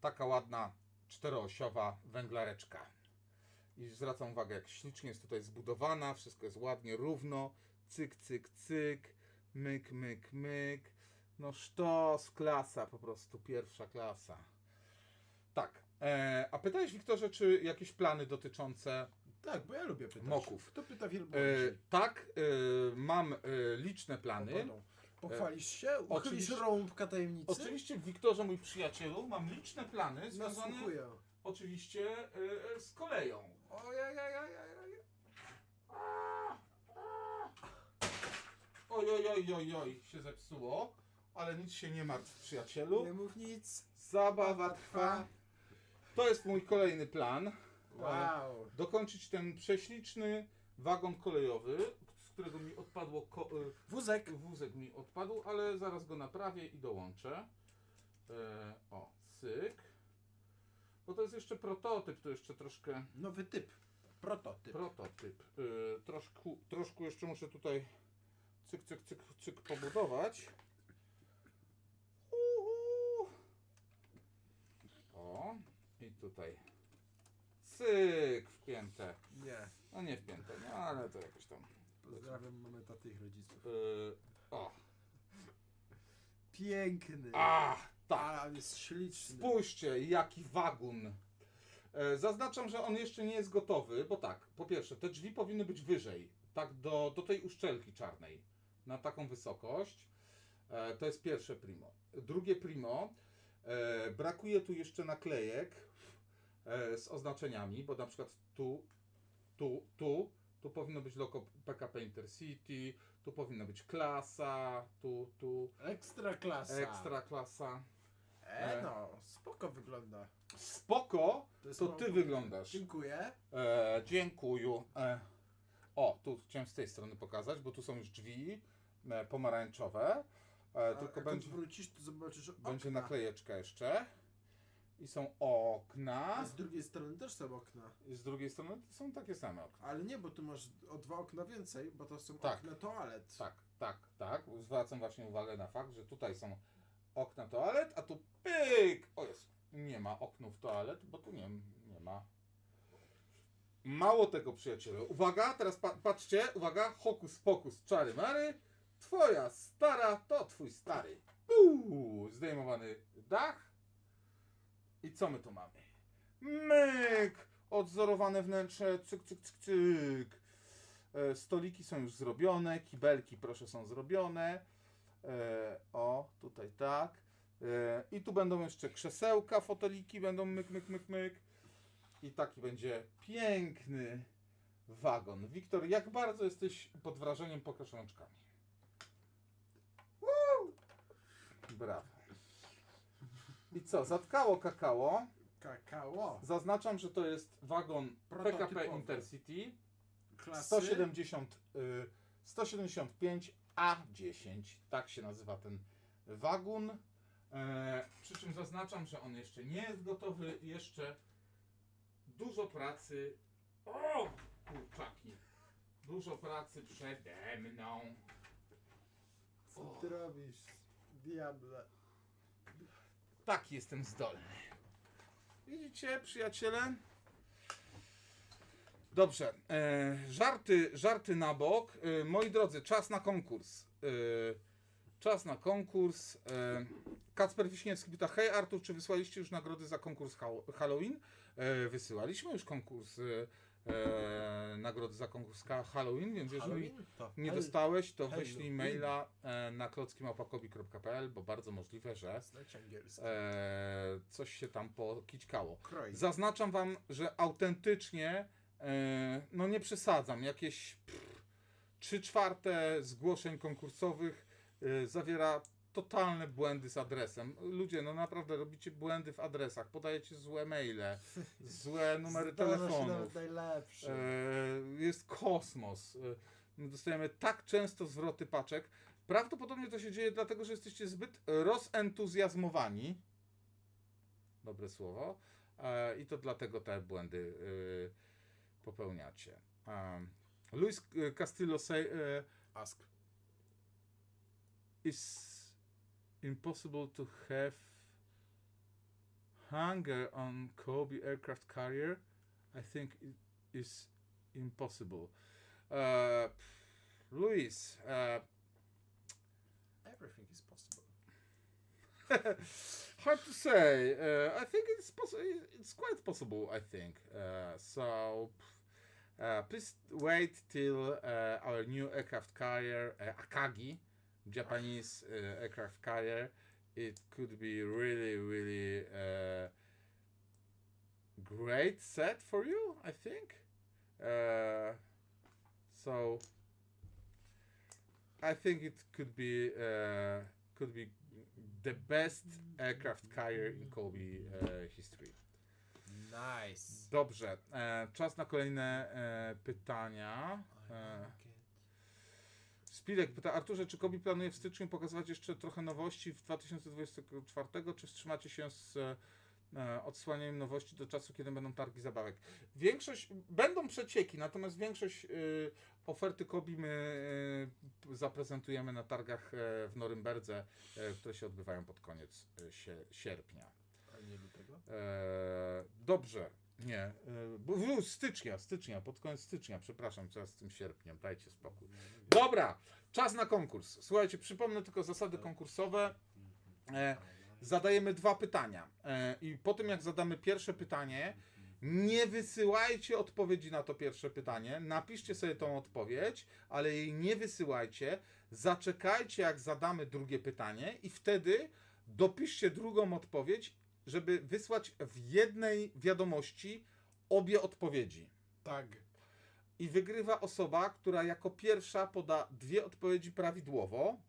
Taka ładna, czteroosiowa węglareczka. I zwracam uwagę, jak ślicznie jest tutaj zbudowana, wszystko jest ładnie, równo, cyk, cyk, cyk, myk, myk, myk. No sztos, klasa, po prostu pierwsza klasa. Tak, a pytałeś, Wiktorze, czy jakieś plany dotyczące Tak, bo ja lubię pytać. moków? Kto pyta wielbłądzi? Tak, mam liczne plany. Pochwalisz się? Uchylisz oczywiście- rąbka tajemnicy? Oczywiście, Wiktorze, mój przyjacielu, mam liczne plany związane Nasłuchuję. oczywiście z koleją. Oj, się zepsuło, ale nic się nie martw, przyjacielu. Nie mów nic. Zabawa trwa. To jest mój kolejny plan. Wow. Dokończyć ten prześliczny wagon kolejowy, z którego mi odpadło wózek mi odpadł, ale zaraz go naprawię i dołączę. O, cyk. Bo to jest jeszcze prototyp, to jeszcze troszkę... Nowy typ. Prototyp. Troszkę jeszcze muszę tutaj cyk pobudować. O, i tutaj cyk wpięte. Nie. No nie wpięte, no ale to jakoś tam. Pozdrawiam mamy taty ich rodziców. O, Piękny. tak. Ale jest śliczny. Spójrzcie, jaki wagon. Zaznaczam, że on jeszcze nie jest gotowy, bo tak, po pierwsze, te drzwi powinny być wyżej, tak do tej uszczelki czarnej, na taką wysokość. To jest pierwsze primo. Drugie primo, brakuje tu jeszcze naklejek z oznaczeniami, bo na przykład tu powinno być logo PKP Intercity, tu powinna być klasa, tu Ekstra klasa. ekstra klasa. No, spoko wygląda. Spoko, jest to mało ty powiedziane. wyglądasz. Dziękuję. Dziękuję. O, tu chciałem z tej strony pokazać, bo tu są już drzwi pomarańczowe. Tylko jak będzie, odwrócisz, to zobaczysz będzie okna. naklejeczka jeszcze. I są okna. A z drugiej strony też są okna. I z drugiej strony są takie same okna. Ale nie, bo tu masz o 2 okna więcej, bo to są Tak. okna toalet. Tak. Zwracam właśnie uwagę na fakt, że tutaj są okna toalet, a tu pyk! O jest, nie ma oknów toalet, bo tu nie ma. Mało tego, przyjaciele. Uwaga, teraz patrzcie, uwaga, hokus pokus, czary mary. Twoja stara to twój stary. Zdejmowany dach. I co my tu mamy? Myk! Odzorowane wnętrze, cyk, cyk, cyk, cyk. Stoliki są już zrobione, kibelki proszę są zrobione. O, tutaj tak. I tu będą jeszcze krzesełka, foteliki będą myk, myk, myk, myk. I taki będzie piękny wagon. Wiktor, jak bardzo jesteś pod wrażeniem? Pokaż rączkami. Woo! Brawo. I co? Zatkało kakao. Kakao. Zaznaczam, że to jest wagon PKP Prototypowy. Intercity Klasy. 175 A10. Tak się nazywa ten wagon. Przy czym zaznaczam, że on jeszcze nie jest gotowy. Jeszcze dużo pracy. O, kurczaki. Dużo pracy przede mną. Co ty robisz, diable? Tak, jestem zdolny. Widzicie, przyjaciele? Dobrze, żarty na bok. Moi drodzy, czas na konkurs. Czas na konkurs. Kacper Wiśniewski pyta, hej Artur, czy wysłaliście już nagrody za konkurs Halloween? Wysyłaliśmy już konkurs, nagrody za konkurs Halloween, więc jeżeli nie dostałeś, to wyślij maila na klockimałpakobi.pl, bo bardzo możliwe, że coś się tam pokićkało. Zaznaczam wam, że autentycznie, no nie przesadzam, jakieś 3/4 zgłoszeń konkursowych zawiera totalne błędy z adresem. Ludzie, no naprawdę robicie błędy w adresach, podajecie złe maile, złe numery telefonów. Jest kosmos. My dostajemy tak często zwroty paczek. Prawdopodobnie to się dzieje dlatego, że jesteście zbyt rozentuzjazmowani. Dobre słowo. I to dlatego te błędy popełniacie. Luis Castillo say, Ask. It's impossible to have hunger on Kobe aircraft carrier. I think it is impossible. Luis, Everything is possible. hard to say. I think it's quite possible, I think. Please wait till our new aircraft carrier, Akagi, Japanese aircraft carrier. It could be really great set for you, I think. So I think it could be the best aircraft carrier in Kobe history. Nice. Dobrze, czas na kolejne pytania. Spilek pyta, Arturze, czy Kobe planuje w styczniu pokazywać jeszcze trochę nowości w 2024, czy wstrzymacie się z odsłanianiem nowości do czasu, kiedy będą targi zabawek? Będą przecieki, natomiast większość oferty Kobe my zaprezentujemy na targach w Norymberdze, które się odbywają pod koniec sierpnia. A nie lutego? Dobrze, nie, stycznia, pod koniec stycznia, przepraszam, co z tym sierpniem, dajcie spokój. Dobra, czas na konkurs. Słuchajcie, przypomnę tylko zasady konkursowe. Zadajemy 2 pytania i po tym jak zadamy pierwsze pytanie, Nie wysyłajcie odpowiedzi na to pierwsze pytanie. Napiszcie sobie tą odpowiedź, ale jej nie wysyłajcie. Zaczekajcie, jak zadamy drugie pytanie i wtedy dopiszcie drugą odpowiedź, żeby wysłać w jednej wiadomości obie odpowiedzi. Tak. I wygrywa osoba, która jako pierwsza poda 2 odpowiedzi prawidłowo.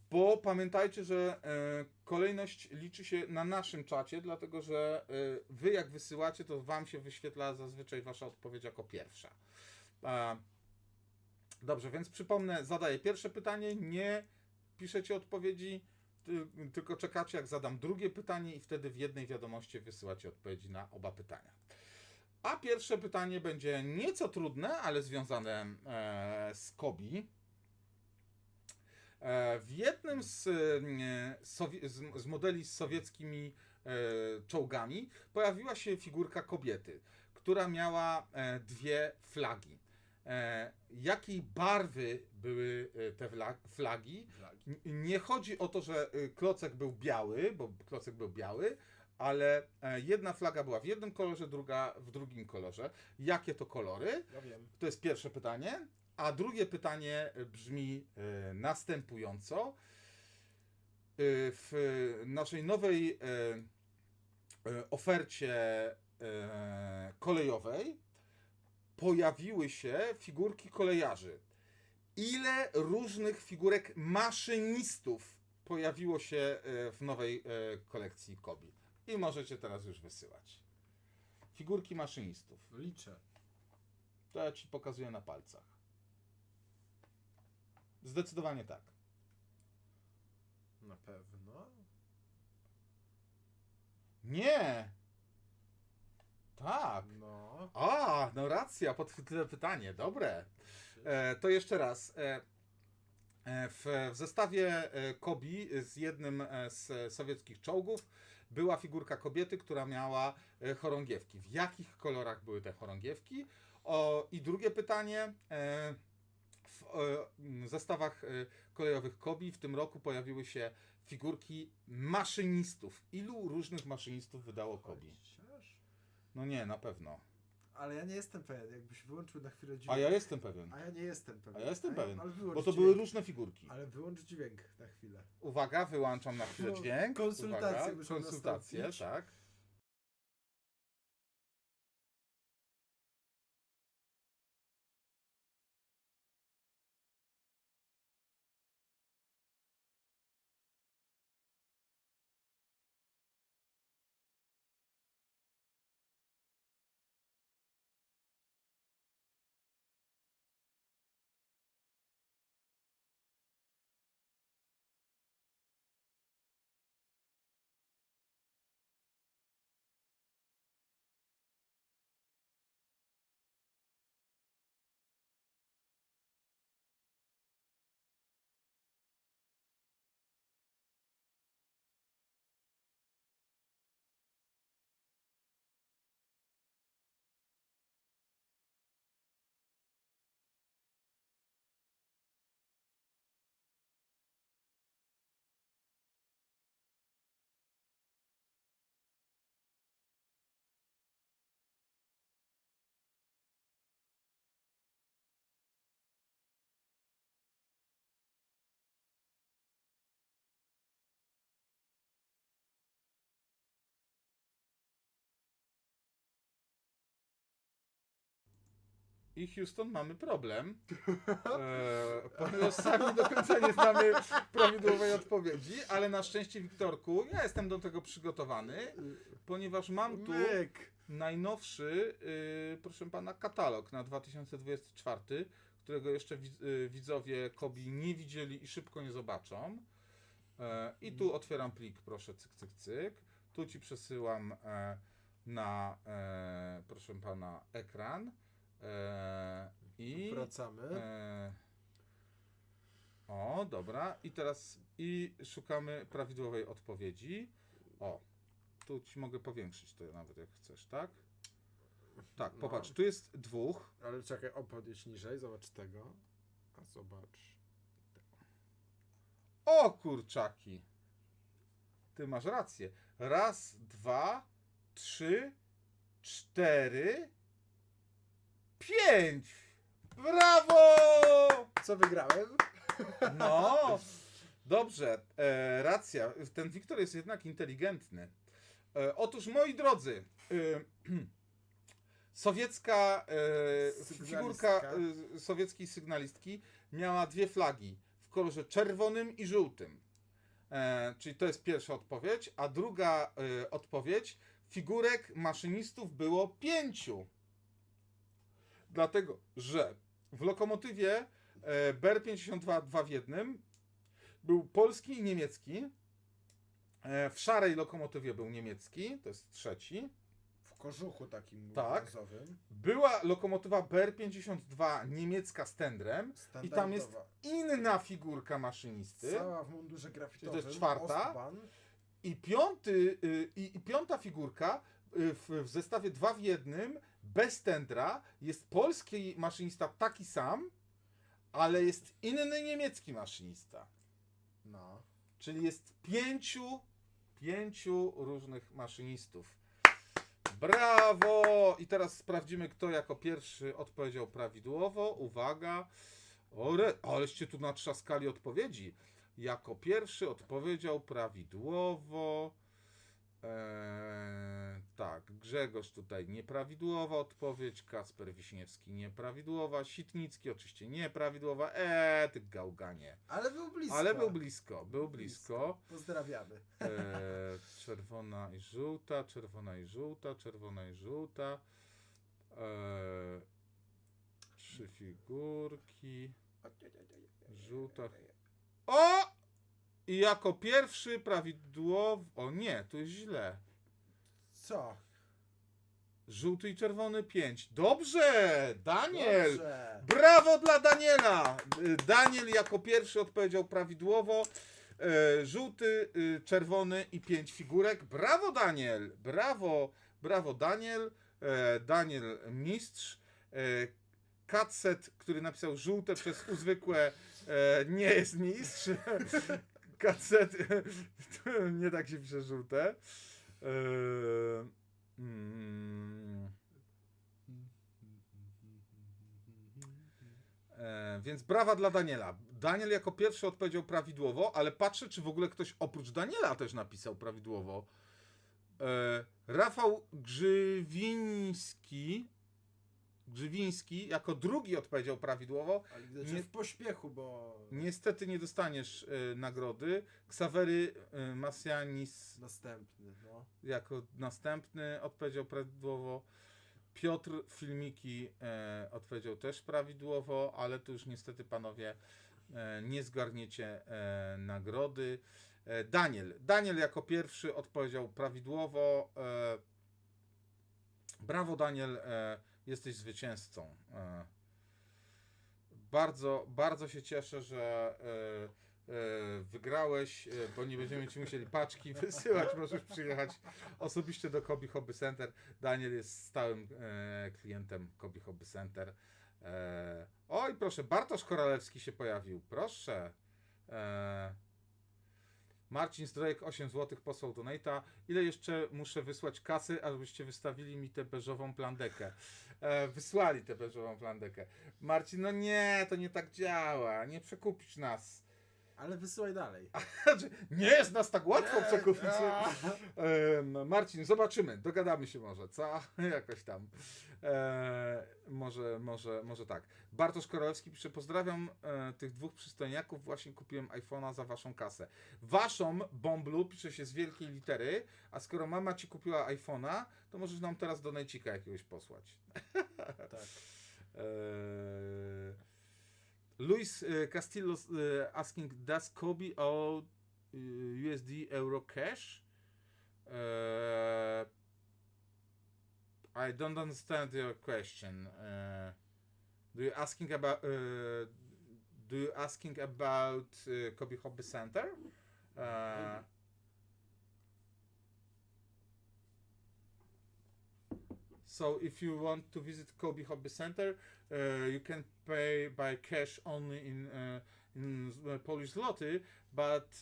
Bo pamiętajcie, że kolejność liczy się na naszym czacie, dlatego że wy jak wysyłacie, to wam się wyświetla zazwyczaj wasza odpowiedź jako pierwsza. Dobrze, więc przypomnę, zadaję pierwsze pytanie, nie piszecie odpowiedzi, tylko czekacie, jak zadam drugie pytanie i wtedy w jednej wiadomości wysyłacie odpowiedzi na oba pytania. A pierwsze pytanie będzie nieco trudne, ale związane z Kobi. W jednym z modeli z sowieckimi czołgami pojawiła się figurka kobiety, która miała 2 flagi. Jakiej barwy były te flagi? Nie chodzi o to, że klocek był biały, bo klocek był biały, ale jedna flaga była w jednym kolorze, druga w drugim kolorze. Jakie to kolory? Ja wiem. To jest pierwsze pytanie. A drugie pytanie brzmi następująco. W naszej nowej ofercie kolejowej pojawiły się figurki kolejarzy. Ile różnych figurek maszynistów pojawiło się w nowej kolekcji Kobi? I możecie teraz już wysyłać. Figurki maszynistów. Liczę. To ja ci pokazuję na palcach. Zdecydowanie tak. Na pewno. Nie! Tak. No. No racja, podchwytliwe pytanie, dobre. To jeszcze raz. W zestawie Kobi z jednym z sowieckich czołgów była figurka kobiety, która miała chorągiewki. W jakich kolorach były te chorągiewki? I drugie pytanie. W zestawach kolejowych Kobi w tym roku pojawiły się figurki maszynistów. Ilu różnych maszynistów wydało Kobi? Chociaż? No nie, na pewno. Ale ja nie jestem pewien, jakbyś wyłączył na chwilę A dźwięk. ja jestem pewien. A ja nie jestem pewien. A ja jestem pewien. Ale wyłącz Bo to dźwięk. były różne figurki. Ale wyłącz dźwięk na chwilę. Uwaga, wyłączam na chwilę No, dźwięk. konsultacje Uwaga, muszą konsultacje, nastąpić. tak. I Houston, mamy problem, ponieważ sami do końca nie znamy prawidłowej odpowiedzi, ale na szczęście, Wiktorku, ja jestem do tego przygotowany, ponieważ mam tu Myk. najnowszy, proszę pana, katalog na 2024, którego jeszcze widzowie Kobi nie widzieli i szybko nie zobaczą. I tu otwieram plik, proszę, cyk, cyk, cyk. Tu ci przesyłam na, proszę pana, ekran. I Wracamy. dobra. I teraz szukamy prawidłowej odpowiedzi. Tu ci mogę powiększyć to nawet jak chcesz, tak? Tak, No. popatrz, tu jest 2. Ale czekaj, podjedź niżej, zobacz tego. A zobacz. O kurczaki! ty masz rację. Raz, dwa, trzy, cztery, pięć! Brawo! Co wygrałem? No, dobrze, racja. Ten Wiktor jest jednak inteligentny. Otóż, moi drodzy, sowiecka figurka sowieckiej sygnalistki miała dwie flagi w kolorze czerwonym i żółtym. Czyli to jest pierwsza odpowiedź, a druga odpowiedź, figurek maszynistów było 5. Dlatego, że w lokomotywie BR-52 2 w 1 był polski i niemiecki. W szarej lokomotywie był niemiecki, to jest trzeci. W kożuchu takim Tak. brązowym. Była lokomotywa BR-52 niemiecka z tendrem i tam jest inna figurka maszynisty. Cała w mundurze grafitowym. To jest czwarta. Ostbahn. I piąta figurka w zestawie 2 w 1 bez tendra jest polski maszynista taki sam, ale jest inny niemiecki maszynista. No. Czyli jest pięciu różnych maszynistów. Brawo! I teraz sprawdzimy, kto jako pierwszy odpowiedział prawidłowo. Uwaga. Aleście tu natrzaskali odpowiedzi. Jako pierwszy odpowiedział prawidłowo. Tak, Grzegorz tutaj nieprawidłowa odpowiedź, Kasper Wiśniewski nieprawidłowa, Sitnicki oczywiście nieprawidłowa, ty gałganie. Ale był blisko. Ale był blisko, był blisko. Pozdrawiamy. Czerwona i żółta, czerwona i żółta, czerwona i żółta. 3 figurki. Żółta. O! I jako pierwszy prawidłowo... O nie, to jest źle. Co? Żółty i czerwony 5. Dobrze! Daniel! Dobrze. Brawo dla Daniela! Daniel jako pierwszy odpowiedział prawidłowo. Żółty, czerwony i 5 figurek. Brawo Daniel! Brawo! Brawo Daniel! Daniel mistrz. Katset, który napisał żółte przez uzwykłe, nie jest mistrz. Katset, nie tak się pisze żółte. Więc brawa dla Daniela. Daniel jako pierwszy odpowiedział prawidłowo, ale patrzę, czy w ogóle ktoś oprócz Daniela też napisał prawidłowo. Rafał Grzywiński jako drugi odpowiedział prawidłowo. Ale widać, że w pośpiechu, bo... Niestety nie dostaniesz nagrody. Ksawery Masjanis Następny, no. jako następny odpowiedział prawidłowo. Piotr Filmiki odpowiedział też prawidłowo, ale tu już niestety panowie nie zgarniecie nagrody. Daniel jako pierwszy odpowiedział prawidłowo. Brawo Daniel, jesteś zwycięzcą. Bardzo się cieszę, że wygrałeś, bo nie będziemy ci musieli paczki wysyłać. Możesz przyjechać osobiście do Kobi Hobby Center. Daniel jest stałym klientem Kobi Hobby Center. Oj, proszę, Bartosz Koralewski się pojawił. Proszę. Marcin Zdrojek 8 zł posłał donate'a. Ile jeszcze muszę wysłać kasy, abyście wystawili mi tę beżową plandekę? Wysłali tę beżową plandekę. Marcin, no nie, to nie tak działa. Nie przekupisz nas. Ale wysyłaj dalej. Nie jest nas tak łatwo przekupić. Marcin, zobaczymy. Dogadamy się może, co? Jakoś tam. Może tak. Bartosz Korolewski pisze, pozdrawiam tych dwóch przystojniaków, właśnie kupiłem iPhone'a za waszą kasę. Waszą, Bomblu, pisze się z wielkiej litery, a skoro mama ci kupiła iPhone'a, to możesz nam teraz donajcika jakiegoś posłać. Tak. Luis Castillo asking, does Kobe owe USD Euro Cash? I don't understand your question. Do you asking about Kobe Hobby Center? So if you want to visit Kobe Hobby Center, you can pay by cash only in Polish zloty, but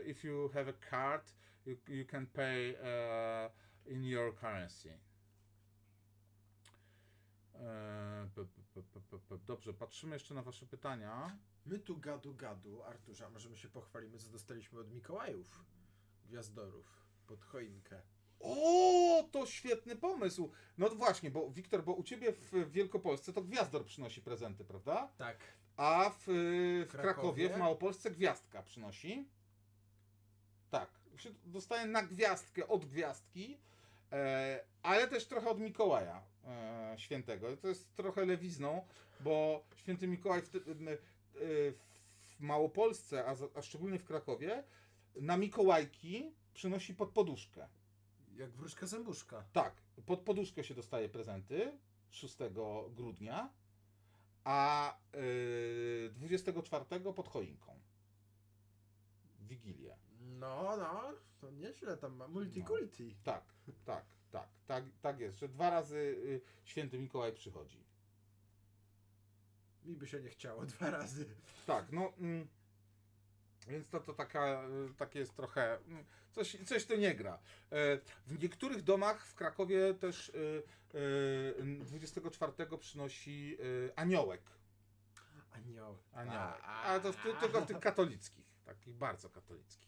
if you have a card, you can pay in your currency. Dobrze, patrzymy jeszcze na wasze pytania. My tu gadu, Arturze, a może my się pochwalimy, co dostaliśmy od Mikołajów, gwiazdorów, pod choinkę. O, to świetny pomysł. No właśnie, bo Wiktor, bo u ciebie w Wielkopolsce to Gwiazdor przynosi prezenty, prawda? Tak. A w Krakowie? Krakowie, w Małopolsce Gwiazdka przynosi. Tak, się dostaje na gwiazdkę od gwiazdki, ale też trochę od Mikołaja Świętego. To jest trochę lewizną, bo Święty Mikołaj w Małopolsce, a szczególnie w Krakowie, na Mikołajki przynosi pod poduszkę. Jak wróżka zębuszka. Tak, pod poduszkę się dostaje prezenty 6 grudnia, a 24 pod choinką. Wigilię. No, to nieźle tam ma. Multikulti. Tak jest, że 2 razy Święty Mikołaj przychodzi. Mi by się nie chciało 2 razy. Tak, no. Więc to takie jest trochę. Coś to nie gra. W niektórych domach w Krakowie też 24 przynosi aniołek. Aniołek. Ale to tylko w tych katolickich, takich bardzo katolickich.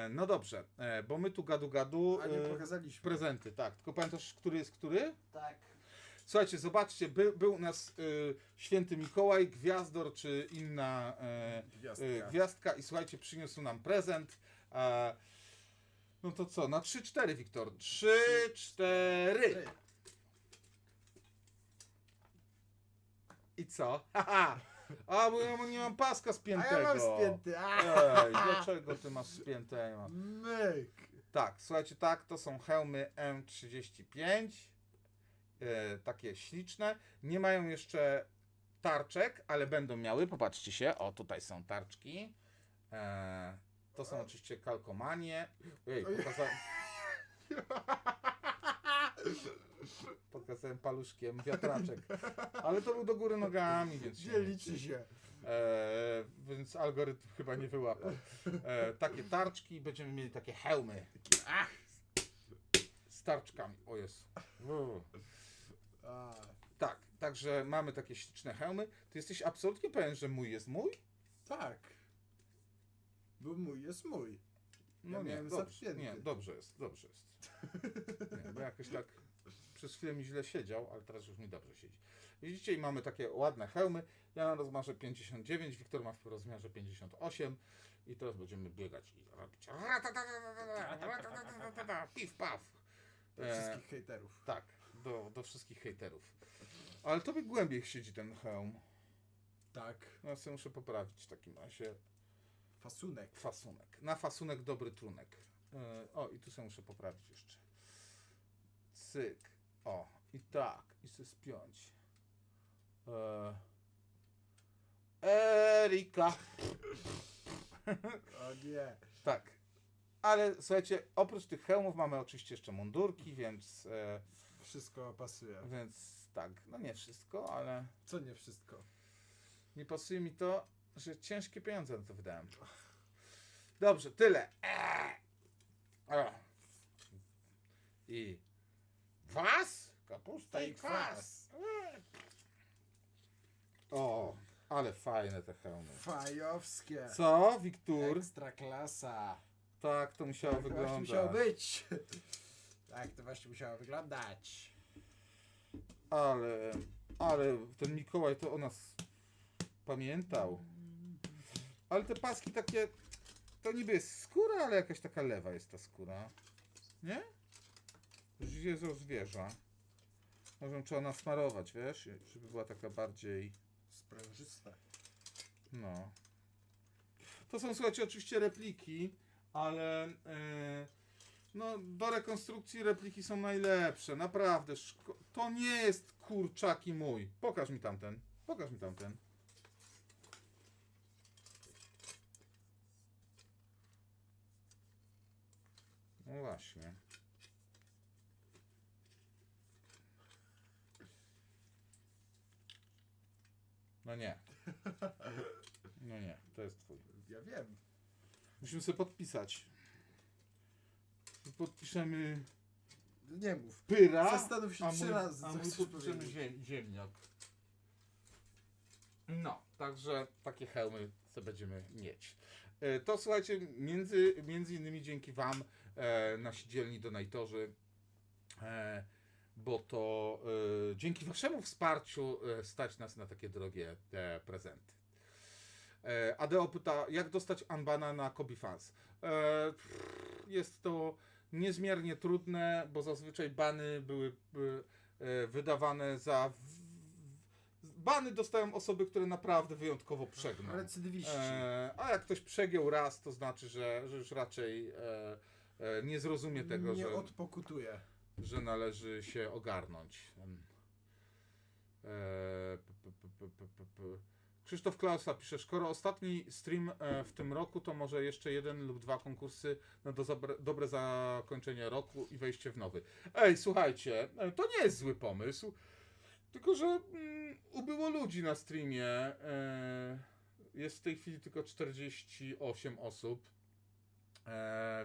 No dobrze, bo my tu gadu. A nie pokazaliśmy. Prezenty, tak. Tylko pamiętasz, który jest który? Tak. Słuchajcie, zobaczcie, był u nas Święty Mikołaj, Gwiazdor czy inna gwiazdka i słuchajcie, przyniósł nam prezent. No to co, na 3-4, Wiktor. 3-4. I co? Haha. A, bo ja nie mam paska spiętego. A ja mam spięty. Ej, dlaczego ty masz spięte? Myk. Tak, słuchajcie, tak, to są hełmy M35. Takie śliczne. Nie mają jeszcze tarczek, ale będą miały. Popatrzcie się. O, tutaj są tarczki. To są oczywiście kalkomanie. Ojej, pokazałem paluszkiem wiatraczek. Ale to był do góry nogami, więc Nie liczy się. więc algorytm chyba nie wyłapał. Takie tarczki, będziemy mieli takie hełmy. Z tarczkami. O Jezu. Tak, także mamy takie śliczne hełmy. Ty jesteś absolutnie pewien, że mój jest mój? Tak. Bo mój jest mój. No Ja nie, miałem dobrze, zapięty. nie, dobrze jest. Nie, bo jakoś tak przez chwilę mi źle siedział, ale teraz już mi dobrze siedzi. Widzicie, i mamy takie ładne hełmy. Ja na rozmiarze 59, Wiktor ma w rozmiarze 58 i teraz będziemy biegać i robić piw, paf. Do wszystkich hejterów. Tak, do wszystkich hejterów. Ale tobie głębiej siedzi ten hełm. Tak. Ja sobie muszę poprawić w takim razie Fasunek. Na fasunek dobry trunek. O, i tu sobie muszę poprawić jeszcze. Cyk. O, i tak. I sobie spiąć. Erika. O nie. Tak. Ale słuchajcie, oprócz tych hełmów mamy oczywiście jeszcze mundurki, więc... Wszystko pasuje. Więc tak, no nie wszystko, ale... Co nie wszystko? Nie pasuje mi to, że ciężkie pieniądze na to wydałem. Dobrze, tyle. I kwas? Kapusta i kwas. O, ale fajne te hełmy. Fajowskie. Co, Wiktor? Ekstra klasa. Tak to musiało Tak to właśnie wyglądać. musiało być. Tak to właśnie musiało wyglądać. Ale ten Mikołaj to o nas pamiętał. Ale te paski takie, to niby jest skóra, ale jakaś taka lewa jest ta skóra. Nie? Jest zwierza. Może trzeba nasmarować, wiesz? Żeby była taka bardziej... Sprężyste. No. To są, słuchajcie, oczywiście repliki, ale no, do rekonstrukcji repliki są najlepsze. Naprawdę. To nie jest kurczaki mój. Pokaż mi tamten. No właśnie. No nie. No nie, to jest twój. Ja wiem. Musimy sobie podpisać. Podpiszemy Nie mów. pyra, Zastanów się a 3 mój- razy, a co mój chcesz podpiszemy powiedzieć. ziemniak. No, także takie hełmy co będziemy mieć. To słuchajcie, między innymi dzięki wam, nasi dzielni donatorzy, bo to dzięki waszemu wsparciu stać nas na takie drogie prezenty. Adeo pyta, jak dostać Unbana na Kobifans? Jest to niezmiernie trudne, bo zazwyczaj bany były wydawane za... Bany dostają osoby, które naprawdę wyjątkowo przegną. Recydywiści. A jak ktoś przegiął raz, to znaczy, że już raczej nie zrozumie tego, Nie że odpokutuje. należy się ogarnąć. Krzysztof Klausa pisze, skoro ostatni stream w tym roku, to może jeszcze 1 lub 2 konkursy na dobre zakończenie roku i wejście w nowy. Ej, słuchajcie, to nie jest zły pomysł, tylko że ubyło ludzi na streamie. Jest w tej chwili tylko 48 osób,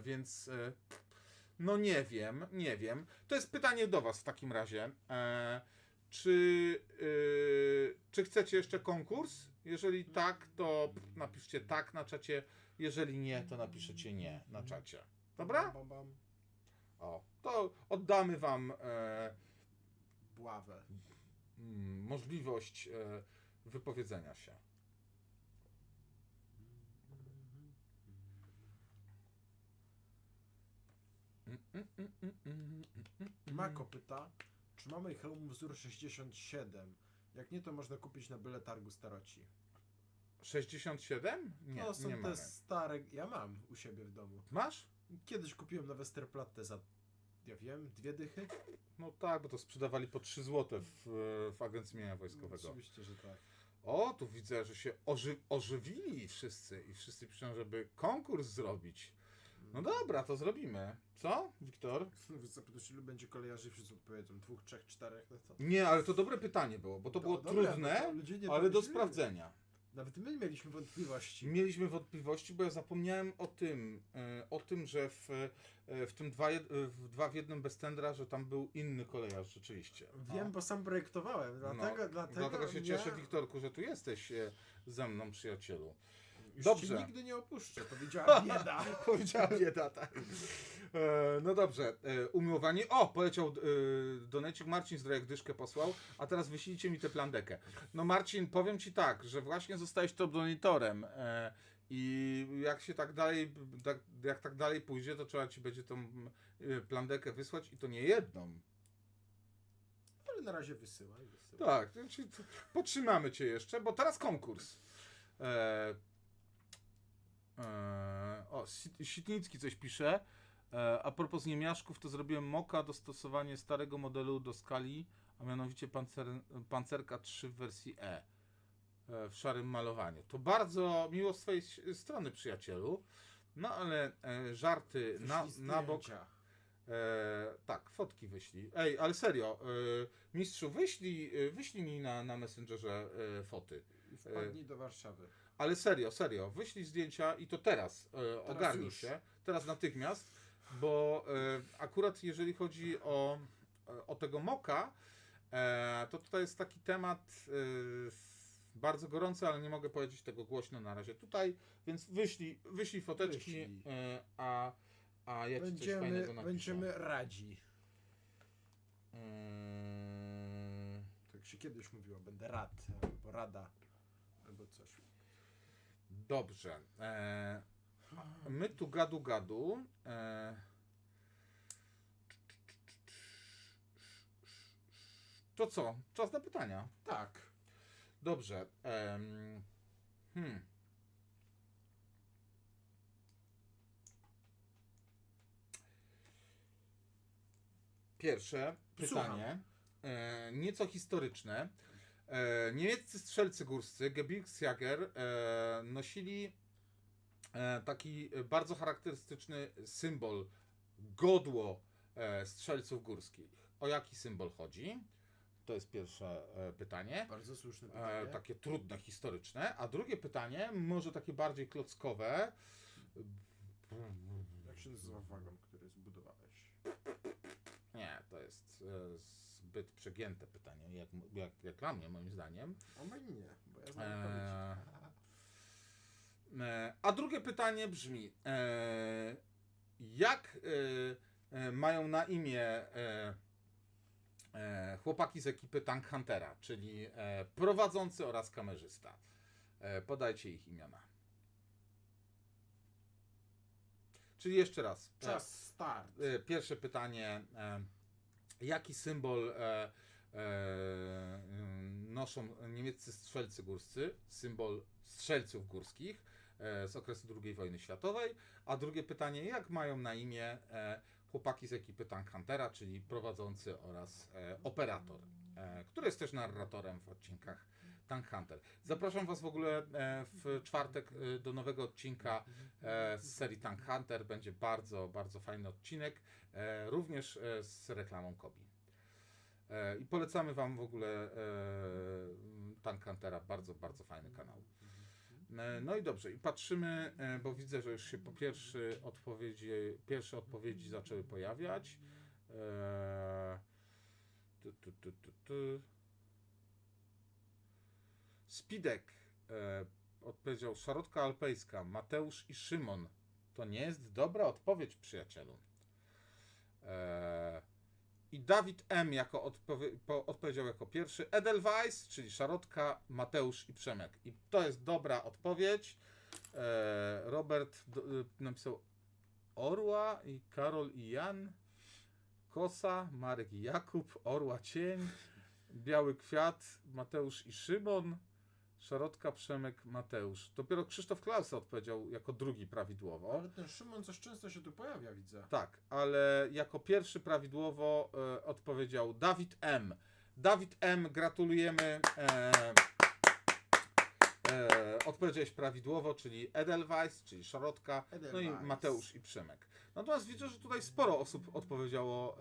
więc no nie wiem. To jest pytanie do was w takim razie. Czy chcecie jeszcze konkurs? Jeżeli tak, to napiszcie tak na czacie. Jeżeli nie, to napiszecie nie na czacie. Dobra? Bam, bam. O, to oddamy wam Bławę. możliwość wypowiedzenia się. Mako pyta, czy mamy hełm wzór 67? Jak nie, to można kupić na byle targu staroci. 67? Nie, To są nie te mamy. stare... Ja mam u siebie w domu. Masz? Kiedyś kupiłem na Westerplatte za, ja wiem, 2 dychy? No tak, bo to sprzedawali po 3 zł w Agencji Mienia Wojskowego. Oczywiście, że tak. O, tu widzę, że się ożywili wszyscy i wszyscy piszą, żeby konkurs zrobić. No dobra, to zrobimy. Co, Wiktor? Zapytasz, ilu będzie kolejarzy, wszyscy odpowiedzą 2, 3, 4, no co? Nie, ale to dobre pytanie było, bo to było dobra, trudne, no to ludzie nie ale do pomyśleli. sprawdzenia. Nawet my mieliśmy wątpliwości. Mieliśmy wątpliwości, bo ja zapomniałem o tym, że w tym 2 w 1 bez tendra, że tam był inny kolejarz rzeczywiście. Wiem, bo sam projektowałem, Dlatego się mnie- cieszę, Wiktorku, że tu jesteś ze mną, przyjacielu. Już Dobrze. cię nigdy nie opuszczę, powiedziała bieda. Powiedziała bieda, tak. No dobrze, umiłowanie. O, poleciał donecik, Marcin Zdrojek dyszkę posłał, a teraz wyślijcie mi tę plandekę. No Marcin, powiem ci tak, że właśnie zostałeś top donatorem i jak się tak dalej, jak tak dalej pójdzie, to trzeba ci będzie tą plandekę wysłać i to nie jedną. Ale na razie wysyłaj. Tak, znaczy, podtrzymamy cię jeszcze, bo teraz konkurs. O, Sitnicki coś pisze. A propos niemiaszków, to zrobiłem moka, dostosowanie starego modelu do skali, a mianowicie pancerka 3 w wersji E. W szarym malowaniu. To bardzo miło z twojej strony, przyjacielu. No ale żarty na bok. Tak, fotki wyślij. Ej, ale serio, mistrzu, wyślij mi na Messengerze foty. Wpadnij do Warszawy. Ale serio, wyślij zdjęcia i to teraz, ogarnij już. się, teraz natychmiast, bo akurat jeżeli chodzi o tego moka, to tutaj jest taki temat bardzo gorący, ale nie mogę powiedzieć tego głośno na razie tutaj, więc wyślij foteczki, Wyślij. a ja ci coś fajnego napiszę. Będziemy radzi. Mm, Tak się kiedyś mówiło, będę rad, albo rada, albo coś. Dobrze. My tu gadu. To co? Czas na pytania. Tak. Dobrze. Pierwsze pytanie. Nieco historyczne. Niemieccy strzelcy górscy Gebirgsjäger nosili taki bardzo charakterystyczny symbol, godło strzelców górskich. O jaki symbol chodzi? To jest pierwsze pytanie. Bardzo słuszne pytanie. Takie trudne, historyczne. A drugie pytanie, może takie bardziej klockowe. Jak się nazywa wagon, który zbudowałeś? Nie, to jest zbyt przegięte pytanie, jak dla mnie, moim zdaniem. O mnie nie, bo ja znam odpowiedź. A drugie pytanie brzmi, jak mają na imię chłopaki z ekipy Tank Huntera, czyli prowadzący oraz kamerzysta? Podajcie ich imiona. Czyli jeszcze raz. Czas start. Pierwsze pytanie. Jaki symbol noszą niemieccy strzelcy górscy? Symbol strzelców górskich z okresu II wojny światowej. A drugie pytanie. Jak mają na imię chłopaki z ekipy Tank Huntera, czyli prowadzący oraz operator, który jest też narratorem w odcinkach Tank Hunter. Zapraszam Was w ogóle w czwartek do nowego odcinka z serii Tank Hunter. Będzie bardzo, bardzo fajny odcinek, również z reklamą Kobi. I polecamy Wam w ogóle Tank Huntera, bardzo, bardzo fajny kanał. No i dobrze, i patrzymy, bo widzę, że już się po pierwsze odpowiedzi zaczęły pojawiać. Spidek odpowiedział Szarotka Alpejska, Mateusz i Szymon. To nie jest dobra odpowiedź, przyjacielu. I Dawid M. odpowiedział jako pierwszy. Edelweiss, czyli Szarotka, Mateusz i Przemek. I to jest dobra odpowiedź. Robert napisał Orła i Karol i Jan. Kosa, Marek i Jakub, Orła Cień, Biały Kwiat, Mateusz i Szymon, Szarotka, Przemek, Mateusz. Dopiero Krzysztof Klausa odpowiedział jako drugi prawidłowo. Ale ten Szymon coś często się tu pojawia, widzę. Tak, ale jako pierwszy prawidłowo odpowiedział Dawid M. Dawid M, gratulujemy. Odpowiedziałeś prawidłowo, czyli Edelweiss, czyli Szarotka, no i Edelweiss. Mateusz i Przemek. Natomiast widzę, że tutaj sporo osób odpowiedziało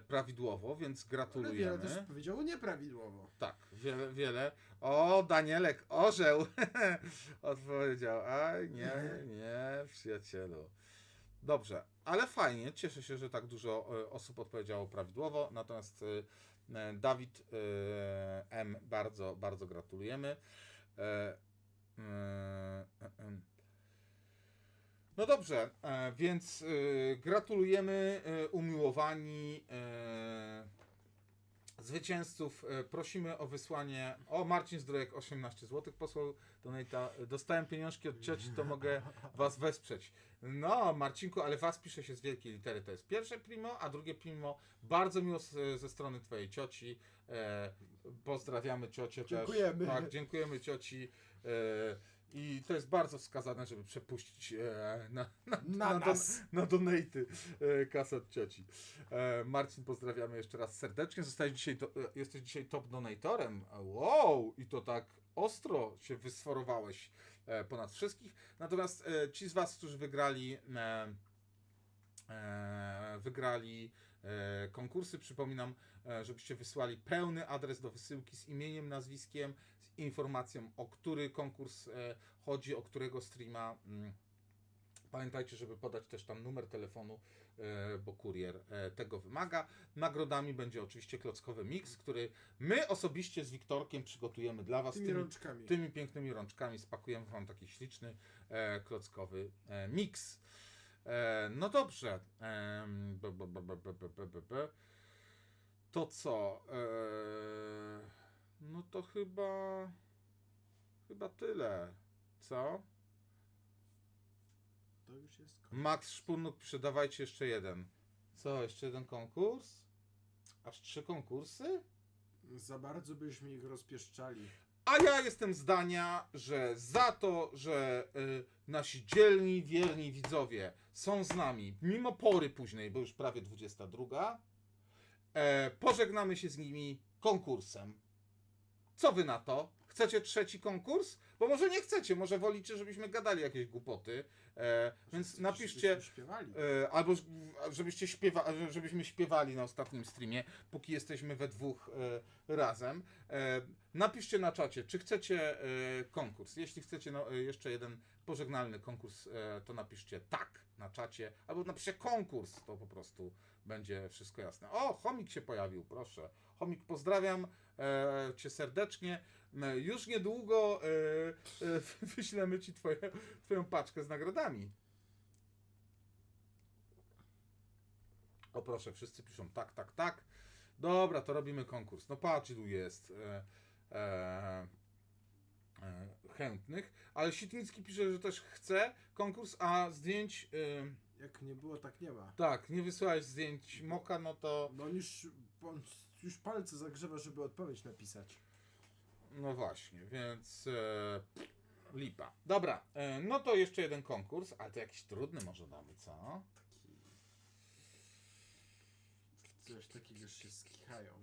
prawidłowo, więc Ale gratulujemy. wiele też powiedziało nieprawidłowo. Tak, wiele. O, Danielek, orzeł odpowiedział. Aj, nie, przyjacielu. Dobrze, ale fajnie, cieszę się, że tak dużo osób odpowiedziało prawidłowo, natomiast Dawid M, bardzo, bardzo gratulujemy. No dobrze, więc gratulujemy, umiłowani zwycięzców. Prosimy o wysłanie. O, Marcin Zdrojek 18 zł posłał donata. Dostałem pieniążki od cioci, to mogę Was wesprzeć. No, Marcinku, ale Was pisze się z wielkiej litery. To jest pierwsze primo, a drugie primo. Bardzo miło ze strony Twojej cioci. Pozdrawiamy ciocię Dziękujemy. też. Tak, dziękujemy cioci. I to jest bardzo wskazane, żeby przepuścić na donaty kasę od cioci. Marcin, pozdrawiamy jeszcze raz serdecznie. Jesteś dzisiaj top donatorem. Wow! I to tak ostro się wysforowałeś ponad wszystkich. Natomiast ci z Was, którzy wygrali konkursy, przypominam, żebyście wysłali pełny adres do wysyłki z imieniem, nazwiskiem, z informacją, o który konkurs chodzi, o którego streama. Pamiętajcie, żeby podać też tam numer telefonu, bo kurier tego wymaga. Nagrodami będzie oczywiście klockowy mix, który my osobiście z Wiktorkiem przygotujemy dla Was. Tymi pięknymi rączkami spakujemy Wam taki śliczny klockowy mix. No dobrze. To co? No to chyba tyle. Co? To już jest koniec. Max Szpunuk pisze, dawajcie jeszcze jeden. Co, jeszcze jeden konkurs? Aż 3 konkursy? Za bardzo byśmy ich rozpieszczali. A ja jestem zdania, że za to, że nasi dzielni, wierni widzowie są z nami, mimo pory późnej, bo już prawie 22, pożegnamy się z nimi konkursem. Co wy na to? Chcecie trzeci konkurs? Bo może nie chcecie, może wolicie, żebyśmy gadali jakieś głupoty. Więc napiszcie, Żebyśmy śpiewali. albo żebyśmy śpiewali na ostatnim streamie, póki jesteśmy we dwóch razem. Napiszcie na czacie, czy chcecie konkurs. Jeśli chcecie jeszcze jeden pożegnalny konkurs, to napiszcie tak na czacie, albo napiszcie konkurs, to po prostu będzie wszystko jasne. O, Chomik się pojawił, proszę. Chomik, pozdrawiam cię serdecznie. Już niedługo wyślemy ci twoją paczkę z nagrodami. O proszę, wszyscy piszą tak, tak, tak. Dobra, to robimy konkurs. No patrz, ilu jest chętnych. Ale Sitnicki pisze, że też chce konkurs, a zdjęć... Jak nie było, tak nie ma. tak, nie wysłałeś zdjęć Moka, no to... No on już palce zagrzewa, żeby odpowiedź napisać. No właśnie, więc lipa. Dobra, no to jeszcze jeden konkurs, ale to jakiś trudny może damy, co? Coś takiego się skichają.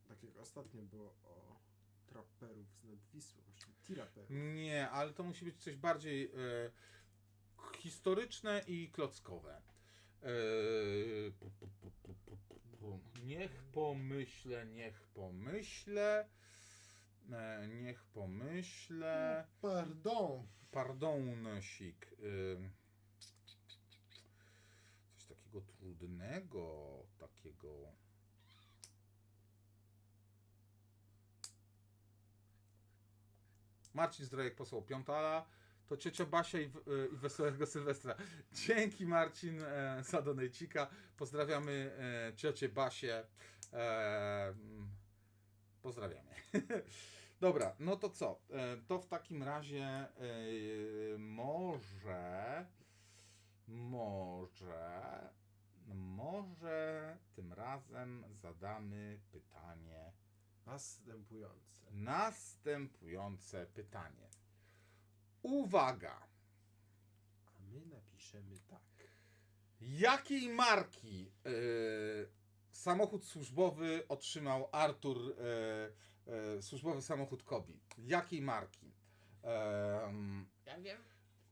Tak jak ostatnio było o traperów z nad Wisły, właśnie tiraperów. Nie, ale to musi być coś bardziej historyczne i klockowe. Niech pomyślę. Pardon. Pardonosik. Coś takiego trudnego, takiego... Marcin Zdrojek posłał piątala. To ciocia Basia i Wesołego Sylwestra. Dzięki Marcin za donejcika. Pozdrawiamy ciocię Basię. Pozdrawiamy. Dobra, no to co? To w takim razie może tym razem zadamy pytanie. Następujące pytanie. Uwaga! A my napiszemy tak. Jakiej marki samochód służbowy otrzymał Artur, służbowy samochód Kobi? Jakiej marki? Ja wiem.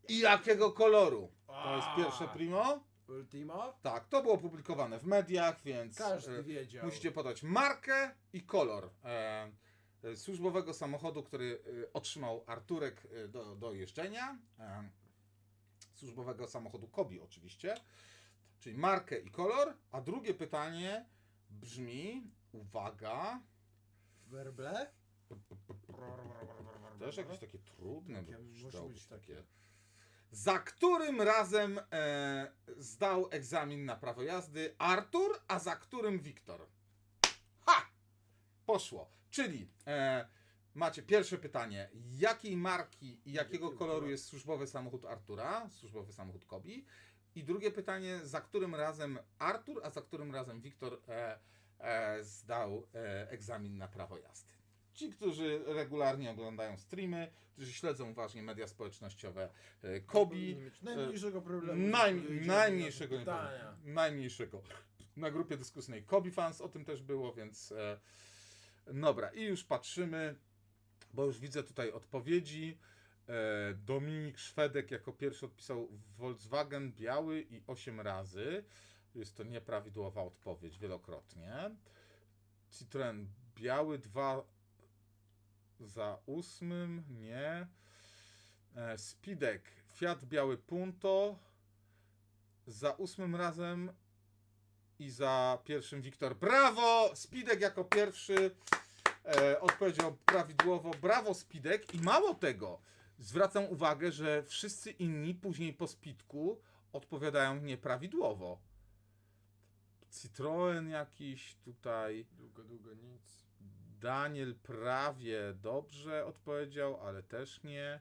I jakiego koloru? To jest pierwsze primo. Ultimo? Tak, to było opublikowane w mediach, więc Każdy wiedział. musicie podać markę i kolor służbowego samochodu, który otrzymał Arturek do jeżdżenia. Służbowego samochodu Kobi oczywiście. Czyli markę i kolor. A drugie pytanie brzmi, uwaga, Werble? też jakieś takie trudne, Takie, bo może przydałoby być się takie. Za którym razem zdał egzamin na prawo jazdy Artur, a za którym Wiktor? Ha! Poszło. Czyli macie pierwsze pytanie. Jakiej marki i jakiego koloru jest służbowy samochód Artura? Służbowy samochód Kobi. I drugie pytanie. Za którym razem Artur, a za którym razem Wiktor zdał egzamin na prawo jazdy? Ci, którzy regularnie oglądają streamy, którzy śledzą uważnie media społecznościowe Kobi. Nie mieć najmniejszego problemu. Najmniejszego. Pytania. Najmniejszego. Na grupie dyskusyjnej Kobi Fans o tym też było, więc dobra. I już patrzymy, bo już widzę tutaj odpowiedzi. Dominik Szwedek jako pierwszy odpisał Volkswagen biały i 8 razy. Jest to nieprawidłowa odpowiedź wielokrotnie. Citroen biały 2 za 8, nie. Speedek, Fiat biały Punto za 8 razem i za pierwszym Wiktor. Brawo! Speedek jako pierwszy odpowiedział prawidłowo. Brawo Speedek i mało tego, zwracam uwagę, że wszyscy inni później po Speedku odpowiadają nieprawidłowo. Citroen jakiś tutaj. Długo nic. Daniel prawie dobrze odpowiedział, ale też nie.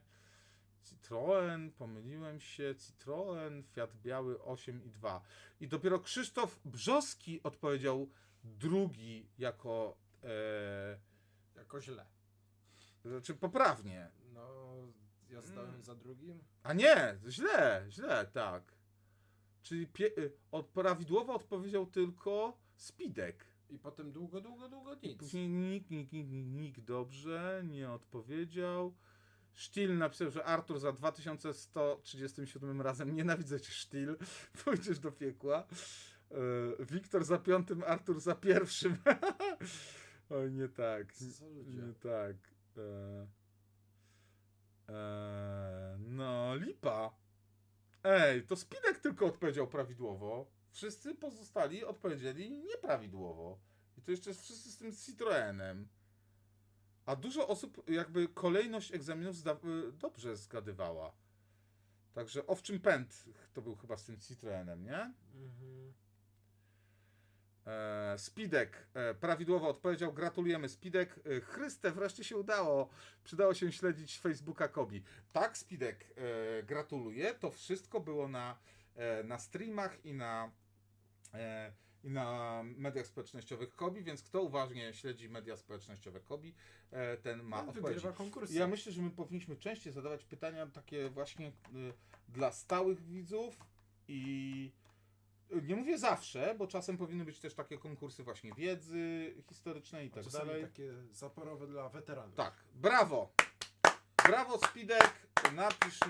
Citroen, pomyliłem się. Citroen, Fiat biały 8 i 2. I dopiero Krzysztof Brzoski odpowiedział drugi jako... Jako źle. znaczy poprawnie. No, ja zdałem za drugim. A nie, źle, tak. Czyli prawidłowo odpowiedział tylko Speedek. I potem długo nic. Później nikt dobrze nie odpowiedział. Sztil napisał, że Artur za 2137 razem nienawidzę cię, Sztil. Pójdziesz do piekła. Wiktor za 5, Artur za 1. Oj, nie tak. Co za ludzie? Nie tak. No, lipa. Ej, to Spidek tylko odpowiedział prawidłowo. Wszyscy pozostali odpowiedzieli nieprawidłowo. I to jeszcze wszyscy z tym Citroenem. A dużo osób jakby kolejność egzaminów dobrze zgadywała. Także Owczym Pęd to był chyba z tym Citroenem, nie? Mhm. Spidek prawidłowo odpowiedział. Gratulujemy, Spidek. Chryste, wreszcie się udało. Przydało się śledzić Facebooka Kobi. Tak, Spidek, gratuluję. To wszystko było na streamach i na mediach społecznościowych Kobi, więc kto uważnie śledzi media społecznościowe Kobi, ten ma odpowiedzi. Wygrywa konkursy. Ja myślę, że my powinniśmy częściej zadawać pytania takie właśnie dla stałych widzów i nie mówię zawsze, bo czasem powinny być też takie konkursy właśnie wiedzy historycznej i A tak czasami dalej. takie zaporowe dla weteranów. Tak, brawo! Brawo, Spidek! Napisz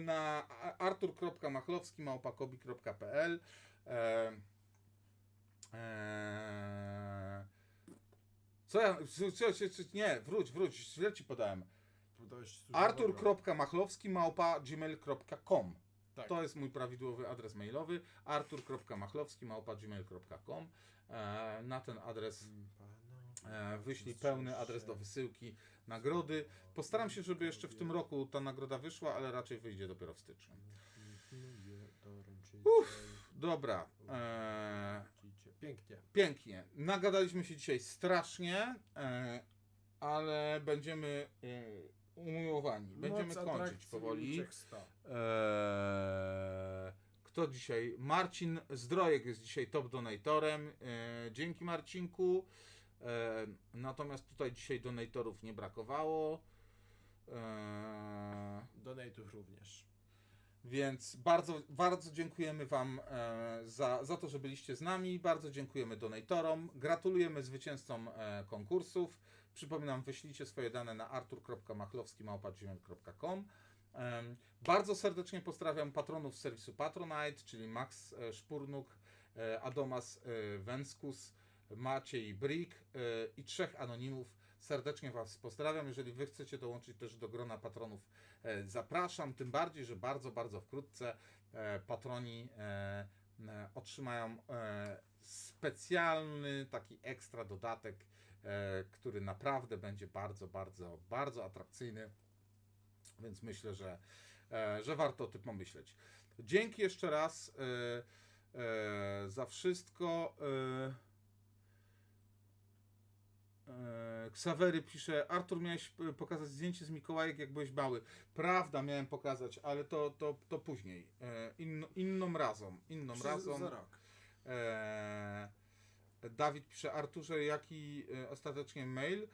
na artur.machlowski@kobi.pl. Co ja... Nie, wróć, źle ci podałem. artur.machlowski@gmail.com. Tak. To jest mój prawidłowy adres mailowy. artur.machlowski@gmail.com. Na ten adres wyślij pełny adres do wysyłki nagrody. Postaram się, żeby jeszcze w tym roku ta nagroda wyszła, ale raczej wyjdzie dopiero w styczniu. Dobra. Pięknie. Pięknie. Nagadaliśmy się dzisiaj strasznie, ale będziemy umiłowani. Będziemy Moc kończyć atrakcji powoli. Czech 100. Kto dzisiaj? Marcin Zdrojek jest dzisiaj top donatorem. Dzięki, Marcinku. Natomiast tutaj dzisiaj donatorów nie brakowało. Donatów również. Więc bardzo, bardzo dziękujemy Wam za to, że byliście z nami. Bardzo dziękujemy donatorom. Gratulujemy zwycięzcom konkursów. Przypominam, wyślijcie swoje dane na artur.machlowski@gmail.com. Bardzo serdecznie pozdrawiam patronów serwisu Patronite, czyli Max Szpurnuk, Adomas Węskus, Maciej Brik i 3 anonimów. Serdecznie Was pozdrawiam. Jeżeli Wy chcecie dołączyć też do grona patronów, zapraszam. Tym bardziej, że bardzo, bardzo wkrótce patroni otrzymają specjalny taki ekstra dodatek, który naprawdę będzie bardzo, bardzo, bardzo atrakcyjny. Więc myślę, że warto o tym pomyśleć. Dzięki jeszcze raz za wszystko. Ksawery pisze: Artur, miałeś pokazać zdjęcie z Mikołajek, jak byłeś mały. Prawda, miałem pokazać, ale to później. Inną razą. Za rok. Dawid pisze: Arturze, jaki ostatecznie mail?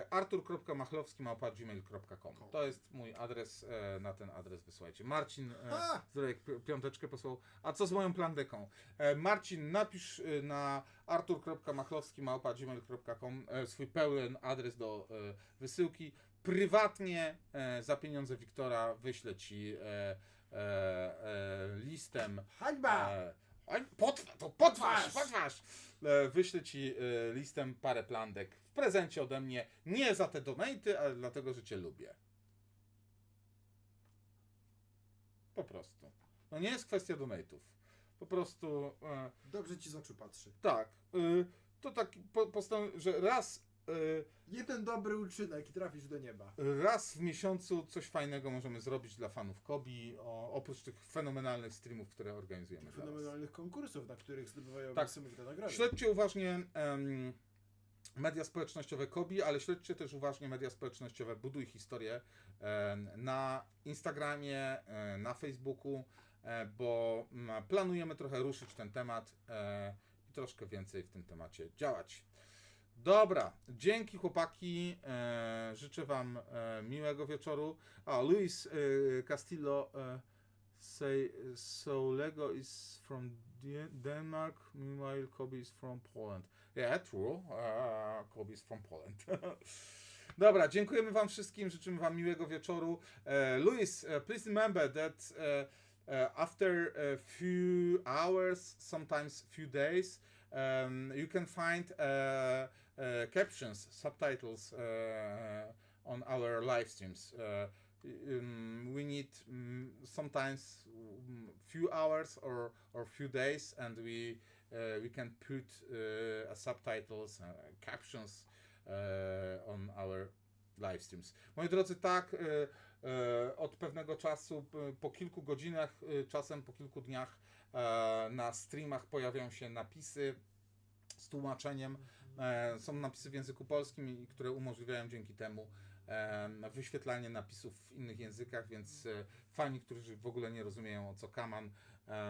artur.machlowski@gmail.com. To jest mój adres, na ten adres wysyłajcie. Marcin Zdrojek piąteczkę posłał. A co z moją plandeką? Marcin, napisz na artur.machlowski@gmail.com swój pełen adres do wysyłki. Prywatnie za pieniądze Wiktora wyślę Ci listem. Hańba! Potwarz! Wyślę Ci listem parę plandek w prezencie ode mnie. Nie za te donaty, ale dlatego, że Cię lubię. Po prostu. No nie jest kwestia donatów. Po prostu... Dobrze ci z oczu patrzy. tak. To tak postanowię, że Jeden dobry uczynek i trafisz do nieba. raz w miesiącu coś fajnego możemy zrobić dla fanów Kobi, oprócz tych fenomenalnych streamów, które organizujemy dla was. Fenomenalnych konkursów, na których zdobywają Tak. niesamowite nagrody. Śledźcie uważnie media społecznościowe Kobi, ale śledźcie też uważnie media społecznościowe Buduj Historię na Instagramie, na Facebooku, bo planujemy trochę ruszyć ten temat i troszkę więcej w tym temacie działać. Dobra, dzięki chłopaki, życzę Wam miłego wieczoru. A, Luis Castillo say so Lego is from Denmark, meanwhile Kobe is from Poland. Yeah, true. Kobe is from Poland. Dobra, dziękujemy wam wszystkim, życzymy wam miłego wieczoru. Luis, please remember that after a few hours, sometimes few days, you can find captions, subtitles on our live streams. We need sometimes few hours or few days, and we can put subtitles, captions on our live streams. Moi drodzy, tak, od pewnego czasu, po kilku godzinach, czasem po kilku dniach na streamach pojawiają się napisy z tłumaczeniem. Są napisy w języku polskim, które umożliwiają dzięki temu wyświetlanie napisów w innych językach, więc fani, którzy w ogóle nie rozumieją, o co kaman,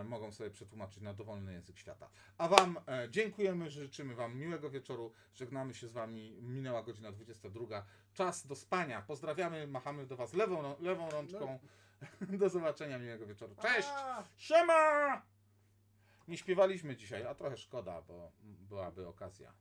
mogą sobie przetłumaczyć na dowolny język świata. A wam dziękujemy, życzymy wam miłego wieczoru, żegnamy się z wami, minęła godzina 22, czas do spania, pozdrawiamy, machamy do was lewą rączką, do zobaczenia, miłego wieczoru, cześć, siema! Nie śpiewaliśmy dzisiaj, a trochę szkoda, bo byłaby okazja.